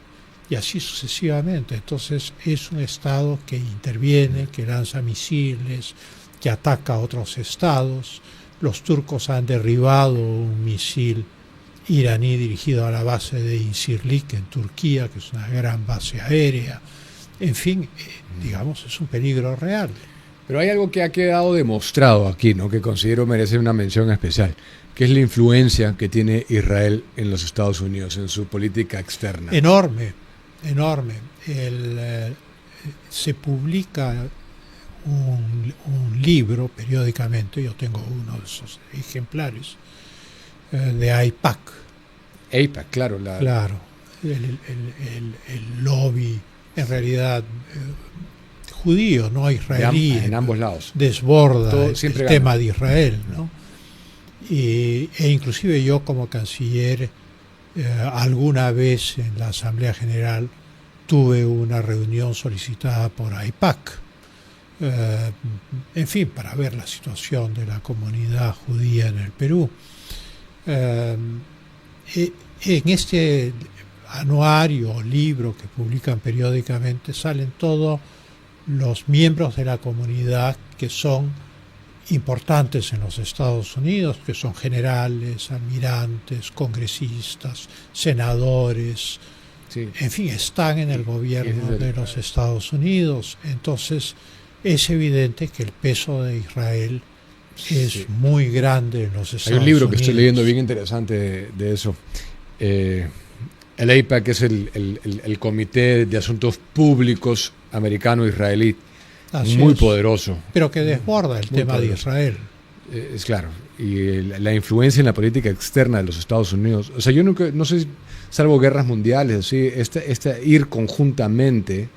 y así sucesivamente. Entonces es un Estado que interviene, que lanza misiles, que ataca a otros estados, los turcos han derribado un misil iraní dirigido a la base de Incirlik en Turquía, que es una gran base aérea. En fin, digamos, es un peligro real. Pero hay algo que ha quedado demostrado aquí, ¿no?, que considero merece una mención especial, que es la influencia que tiene Israel en los Estados Unidos, en su política externa. Enorme, enorme. Se publica un libro periódicamente, yo tengo uno de esos ejemplares, de AIPAC. AIPAC, claro. Claro, el lobby, en realidad, judío, no israelí, en ambos lados. desborda Todo, el siempre tema de Israel, ¿no? E inclusive yo como canciller alguna vez en la Asamblea General tuve una reunión solicitada por AIPAC, en fin, para ver la situación de la comunidad judía en el Perú. En este anuario o libro que publican periódicamente salen todos los miembros de la comunidad que son importantes en los Estados Unidos, que son generales, almirantes, congresistas, senadores, Sí. en fin, están en el gobierno de los Estados Unidos. Entonces es evidente que el peso de Israel es muy grande en los Estados Unidos. Hay un libro que estoy leyendo bien interesante de eso. El AIPAC es el Comité de Asuntos Públicos americano-israelí, muy poderoso. Pero que desborda el tema de Israel. Es claro. Y la influencia en la política externa de los Estados Unidos. O sea, yo nunca, no sé, salvo guerras mundiales, así, ir conjuntamente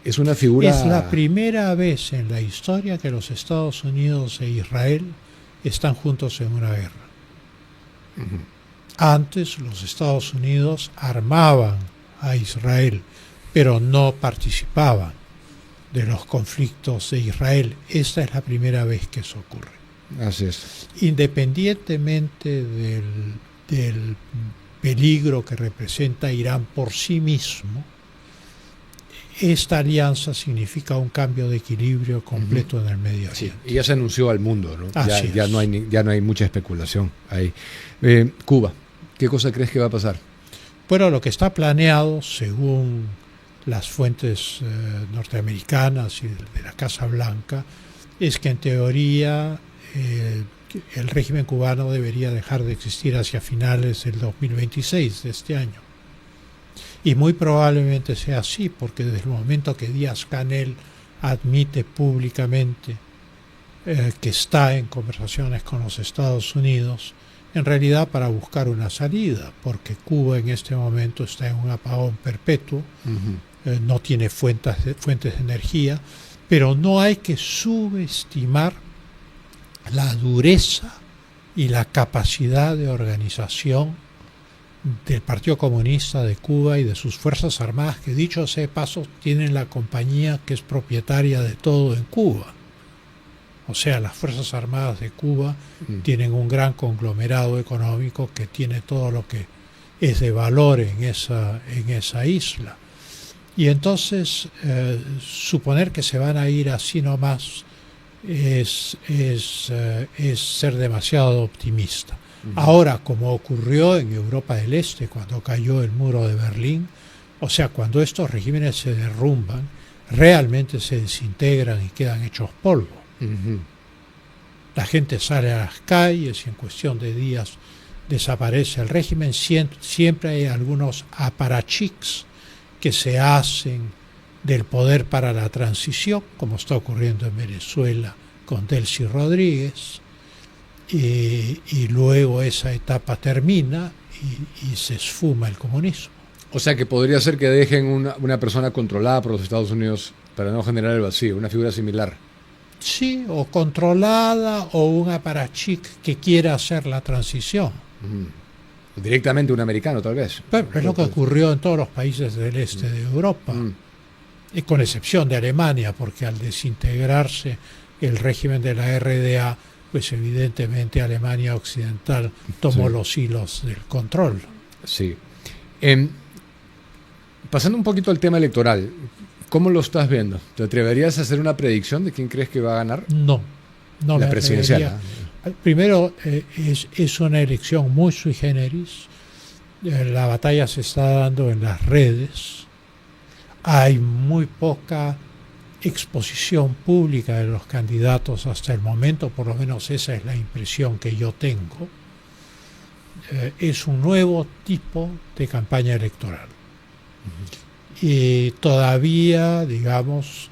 es una figura... Es la primera vez en la historia que los Estados Unidos e Israel están juntos en una guerra. Uh-huh. Antes los Estados Unidos armaban a Israel, pero no participaban de los conflictos de Israel. Esta es la primera vez que eso ocurre. Así es. Independientemente del peligro que representa Irán por sí mismo, esta alianza significa un cambio de equilibrio completo en el Medio Oriente. Sí, y ya se anunció al mundo, ¿no? Ya no hay mucha especulación ahí. Cuba, ¿qué cosa crees que va a pasar? Bueno, lo que está planeado, según las fuentes norteamericanas y de la Casa Blanca, es que en teoría el régimen cubano debería dejar de existir hacia finales del 2026 de este año. Y muy probablemente sea así, porque desde el momento que Díaz-Canel admite públicamente que está en conversaciones con los Estados Unidos, en realidad para buscar una salida, porque Cuba en este momento está en un apagón perpetuo, no tiene fuentes de energía, pero no hay que subestimar la dureza y la capacidad de organización del Partido Comunista de Cuba y de sus Fuerzas Armadas, que dicho sea de paso tienen la compañía que es propietaria de todo en Cuba. O sea, las Fuerzas Armadas de Cuba tienen un gran conglomerado económico que tiene todo lo que es de valor en esa isla. Y entonces suponer que se van a ir así nomás es ser demasiado optimista. Ahora, como ocurrió en Europa del Este cuando cayó el muro de Berlín, o sea, cuando estos regímenes se derrumban, realmente se desintegran y quedan hechos polvo. La gente sale a las calles y en cuestión de días desaparece el régimen. Siempre hay algunos aparachiks que se hacen del poder para la transición, como está ocurriendo en Venezuela con Delcy Rodríguez, y luego esa etapa termina y se esfuma el comunismo. O sea que podría ser que dejen una persona controlada por los Estados Unidos para no generar el vacío, una figura similar. Sí, o controlada, o un aparachik que quiera hacer la transición. Directamente un americano, tal vez. Pero es lo que ocurrió en todos los países del este de Europa, y con excepción de Alemania, porque al desintegrarse el régimen de la RDA, pues evidentemente Alemania Occidental tomó los hilos del control. Sí. Pasando un poquito al tema electoral, ¿cómo lo estás viendo? ¿Te atreverías a hacer una predicción de quién crees que va a ganar? No la presidencial. Primero, es una elección muy sui generis. La batalla se está dando en las redes. Hay muy poca exposición pública de los candidatos hasta el momento, por lo menos esa es la impresión que yo tengo. Es un nuevo tipo de campaña electoral. Y todavía, digamos,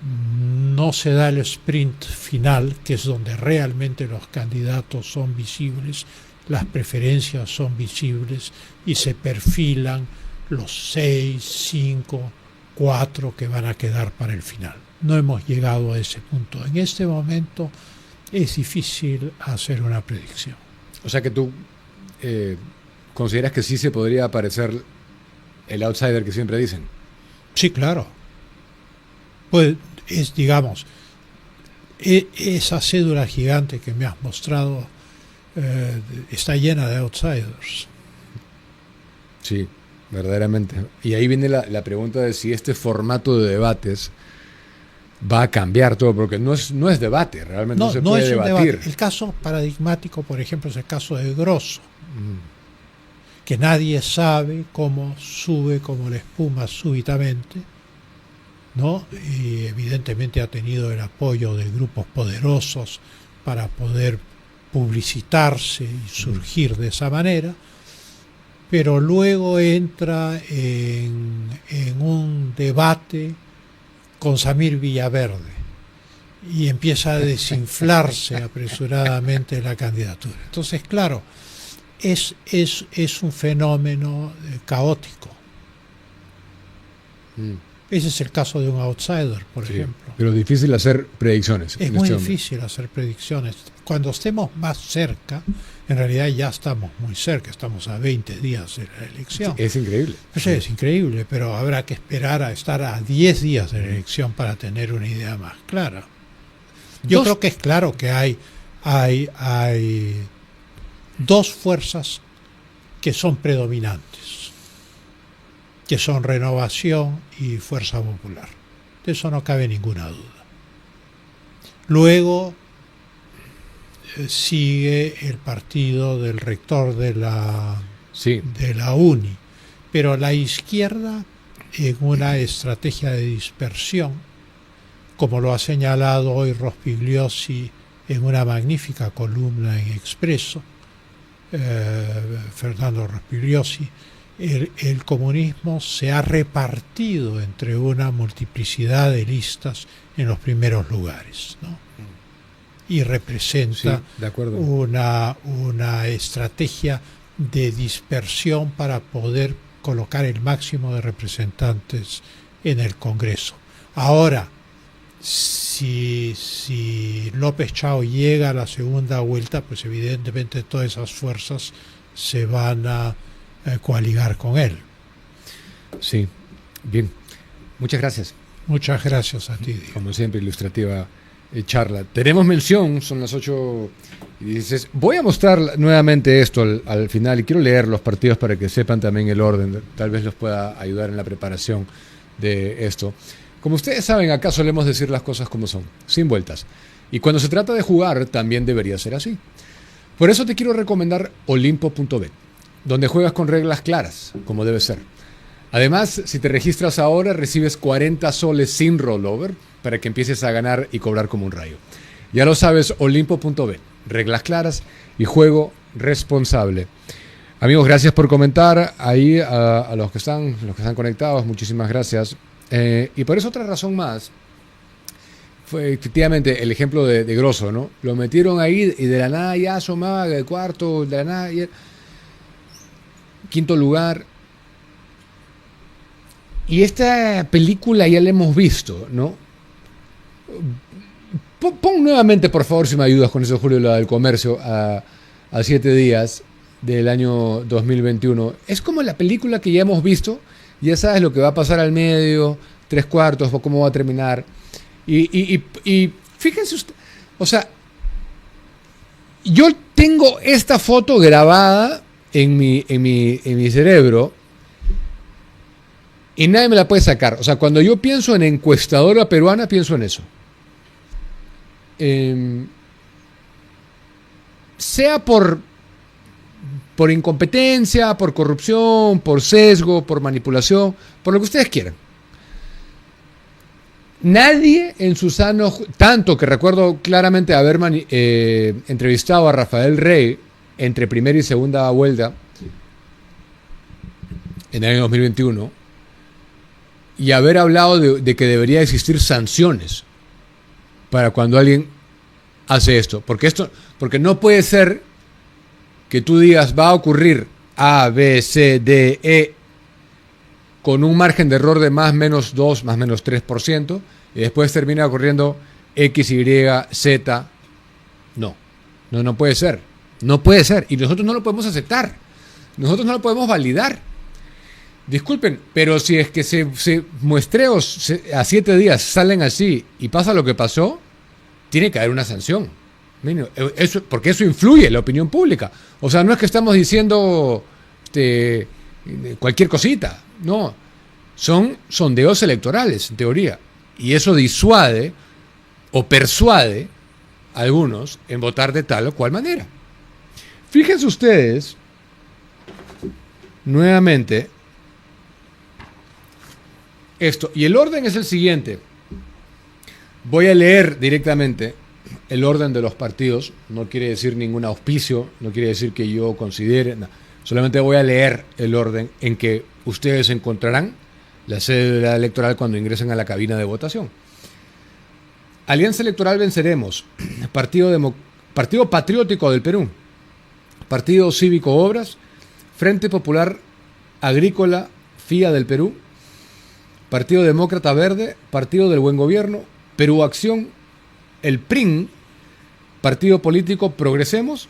no se da el sprint final, que es donde realmente los candidatos son visibles, las preferencias son visibles y se perfilan los 6, 5, 4 que van a quedar para el final. No hemos llegado a ese punto. En este momento es difícil hacer una predicción. O sea que tú consideras que sí se podría aparecer el outsider que siempre dicen. Sí, claro. Pues es, digamos, esa cédula gigante que me has mostrado está llena de outsiders. Sí, verdaderamente. Y ahí viene la pregunta de si este formato de debates va a cambiar todo, porque no es debate, realmente no se puede debatir. Debate. El caso paradigmático, por ejemplo, es el caso de Grosso, que nadie sabe cómo sube como la espuma súbitamente, ¿no? Y evidentemente ha tenido el apoyo de grupos poderosos para poder publicitarse y surgir de esa manera, pero luego entra en un debate con Samir Villaverde y empieza a desinflarse apresuradamente la candidatura. Entonces, claro, es un fenómeno caótico. Ese es el caso de un outsider, por ejemplo. Pero es difícil hacer predicciones. Es muy difícil hacer predicciones. Cuando estemos más cerca, en realidad ya estamos muy cerca, estamos a 20 días de la elección. Es increíble. Pues sí, es increíble, pero habrá que esperar a estar a 10 días de la elección para tener una idea más clara. Yo creo que es claro que hay dos fuerzas que son predominantes, que son Renovación y Fuerza Popular. De eso no cabe ninguna duda. Luego sigue el partido del rector de la UNI, pero la izquierda, en una estrategia de dispersión, como lo ha señalado hoy Rospigliosi en una magnífica columna en Expreso, Fernando Rospigliosi, el comunismo se ha repartido entre una multiplicidad de listas en los primeros lugares, ¿no? Y representa una estrategia de dispersión para poder colocar el máximo de representantes en el Congreso. Ahora, si López Chao llega a la segunda vuelta, pues evidentemente todas esas fuerzas se van a coaligar con él. Sí, bien. Muchas gracias. Muchas gracias a ti, Diego. Como siempre, ilustrativa charla. Tenemos mención, son las 8:16. Voy a mostrar nuevamente esto al final y quiero leer los partidos para que sepan también el orden. Tal vez los pueda ayudar en la preparación de esto. Como ustedes saben, acá solemos decir las cosas como son, sin vueltas. Y cuando se trata de jugar, también debería ser así. Por eso te quiero recomendar Olimpo.bet, donde juegas con reglas claras, como debe ser. Además, si te registras ahora, recibes 40 soles sin rollover para que empieces a ganar y cobrar como un rayo. Ya lo sabes, Olimpo.bet, reglas claras y juego responsable. Amigos, gracias por comentar ahí a los que están conectados, muchísimas gracias. Y por eso otra razón más, fue efectivamente el ejemplo de Grosso, ¿no? Lo metieron ahí y de la nada ya asomaba el cuarto, de la nada ya... Quinto lugar. Y esta película ya la hemos visto, ¿no? Pon nuevamente, por favor, si me ayudas con eso, Julio, la del comercio a 7 días del año 2021. Es como la película que ya hemos visto, ya sabes lo que va a pasar al medio, 3/4, o cómo va a terminar. Y fíjense usted, o sea, yo tengo esta foto grabada en mi cerebro y nadie me la puede sacar. O sea, cuando yo pienso en encuestadora peruana, pienso en eso. sea por incompetencia, por corrupción, por sesgo, por manipulación, por lo que ustedes quieran. Nadie en su sano, tanto que recuerdo claramente haber entrevistado a Rafael Rey entre primera y segunda vuelta en el año 2021 y haber hablado de que debería existir sanciones para cuando alguien hace esto. Porque no puede ser que tú digas va a ocurrir A, B, C, D, E con un margen de error de más menos 2, más menos 3%, y después termina ocurriendo X, Y, Z. No puede ser. No puede ser. Y nosotros no lo podemos aceptar. Nosotros no lo podemos validar. Disculpen, pero si es que muestreos a 7 días salen así y pasa lo que pasó, tiene que haber una sanción. Porque eso influye en la opinión pública. O sea, no es que estamos diciendo cualquier cosita. No, son sondeos electorales, en teoría. Y eso disuade o persuade a algunos en votar de tal o cual manera. Fíjense ustedes, nuevamente, esto. Y el orden es el siguiente. Voy a leer directamente el orden de los partidos. No quiere decir ningún auspicio, no quiere decir que yo considere. No. Solamente voy a leer el orden en que ustedes encontrarán la cédula electoral cuando ingresen a la cabina de votación. Alianza Electoral Venceremos, Partido Patriótico del Perú, Partido Cívico Obras, Frente Popular Agrícola FIA del Perú, Partido Demócrata Verde, Partido del Buen Gobierno, Perú Acción, el PRIN, Partido Político Progresemos,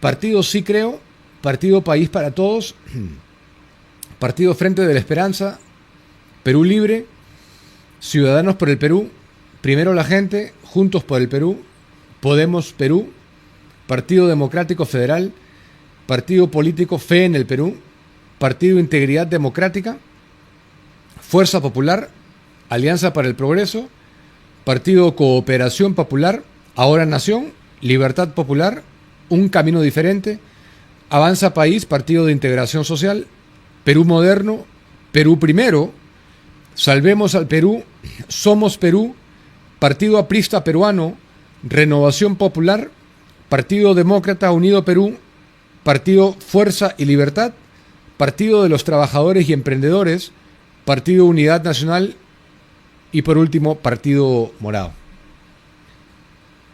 Partido Sí Creo, Partido País para Todos, Partido Frente de la Esperanza, Perú Libre, Ciudadanos por el Perú, Primero la Gente, Juntos por el Perú, Podemos Perú, Partido Democrático Federal, Partido Político Fe en el Perú, Partido Integridad Democrática, Fuerza Popular, Alianza para el Progreso, Partido Cooperación Popular, Ahora Nación, Libertad Popular, Un Camino Diferente, Avanza País, Partido de Integración Social, Perú Moderno, Perú Primero, Salvemos al Perú, Somos Perú, Partido Aprista Peruano, Renovación Popular, Partido Demócrata Unido Perú, Partido Fuerza y Libertad, Partido de los Trabajadores y Emprendedores, Partido Unidad Nacional y por último Partido Morado.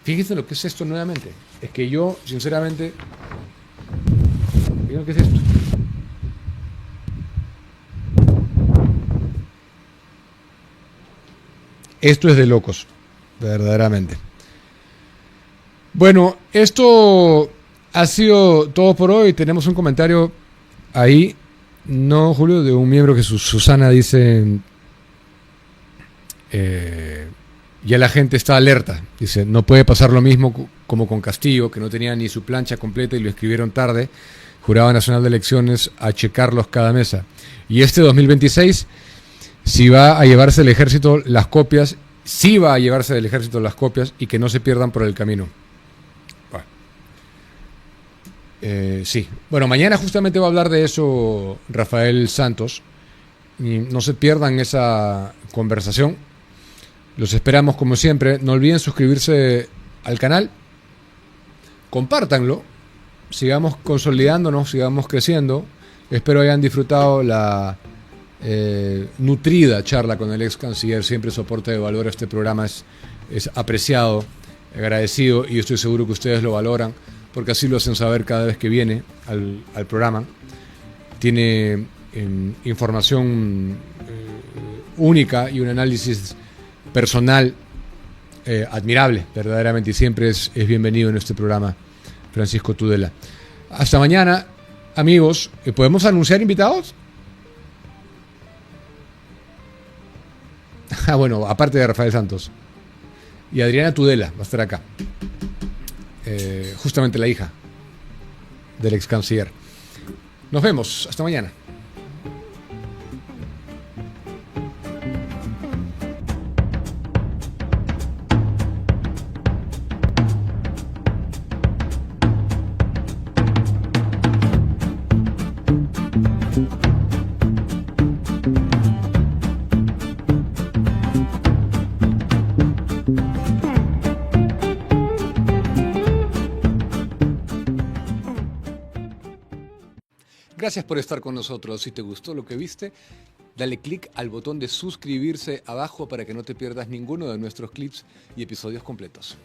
Fíjense lo que es esto nuevamente. Es que yo, sinceramente, fíjense lo que es esto. Esto es de locos, verdaderamente. Bueno, esto ha sido todo por hoy. Tenemos un comentario ahí, no, Julio, de un miembro que Susana dice, ya la gente está alerta. Dice, no puede pasar lo mismo como con Castillo, que no tenía ni su plancha completa y lo escribieron tarde. Jurado Nacional de Elecciones a checarlos cada mesa. Y este 2026... si va a llevarse el ejército las copias, sí va a llevarse del ejército las copias y que no se pierdan por el camino. Bueno, sí. Bueno, mañana justamente va a hablar de eso Rafael Santos. Y no se pierdan esa conversación. Los esperamos como siempre. No olviden suscribirse al canal. Compártanlo. Sigamos consolidándonos, sigamos creciendo. Espero hayan disfrutado la nutrida charla con el ex canciller. Siempre soporte de valor a este programa es apreciado, agradecido, y estoy seguro que ustedes lo valoran porque así lo hacen saber cada vez que viene al programa. Tiene información única y un análisis personal admirable, verdaderamente, y siempre es bienvenido en este programa, Francisco Tudela. Hasta mañana, amigos. ¿Podemos anunciar invitados? Bueno, aparte de Rafael Santos. Y Adriana Tudela va a estar acá. Justamente la hija del ex canciller. Nos vemos. Hasta mañana. Gracias por estar con nosotros. Si te gustó lo que viste, dale click al botón de suscribirse abajo para que no te pierdas ninguno de nuestros clips y episodios completos.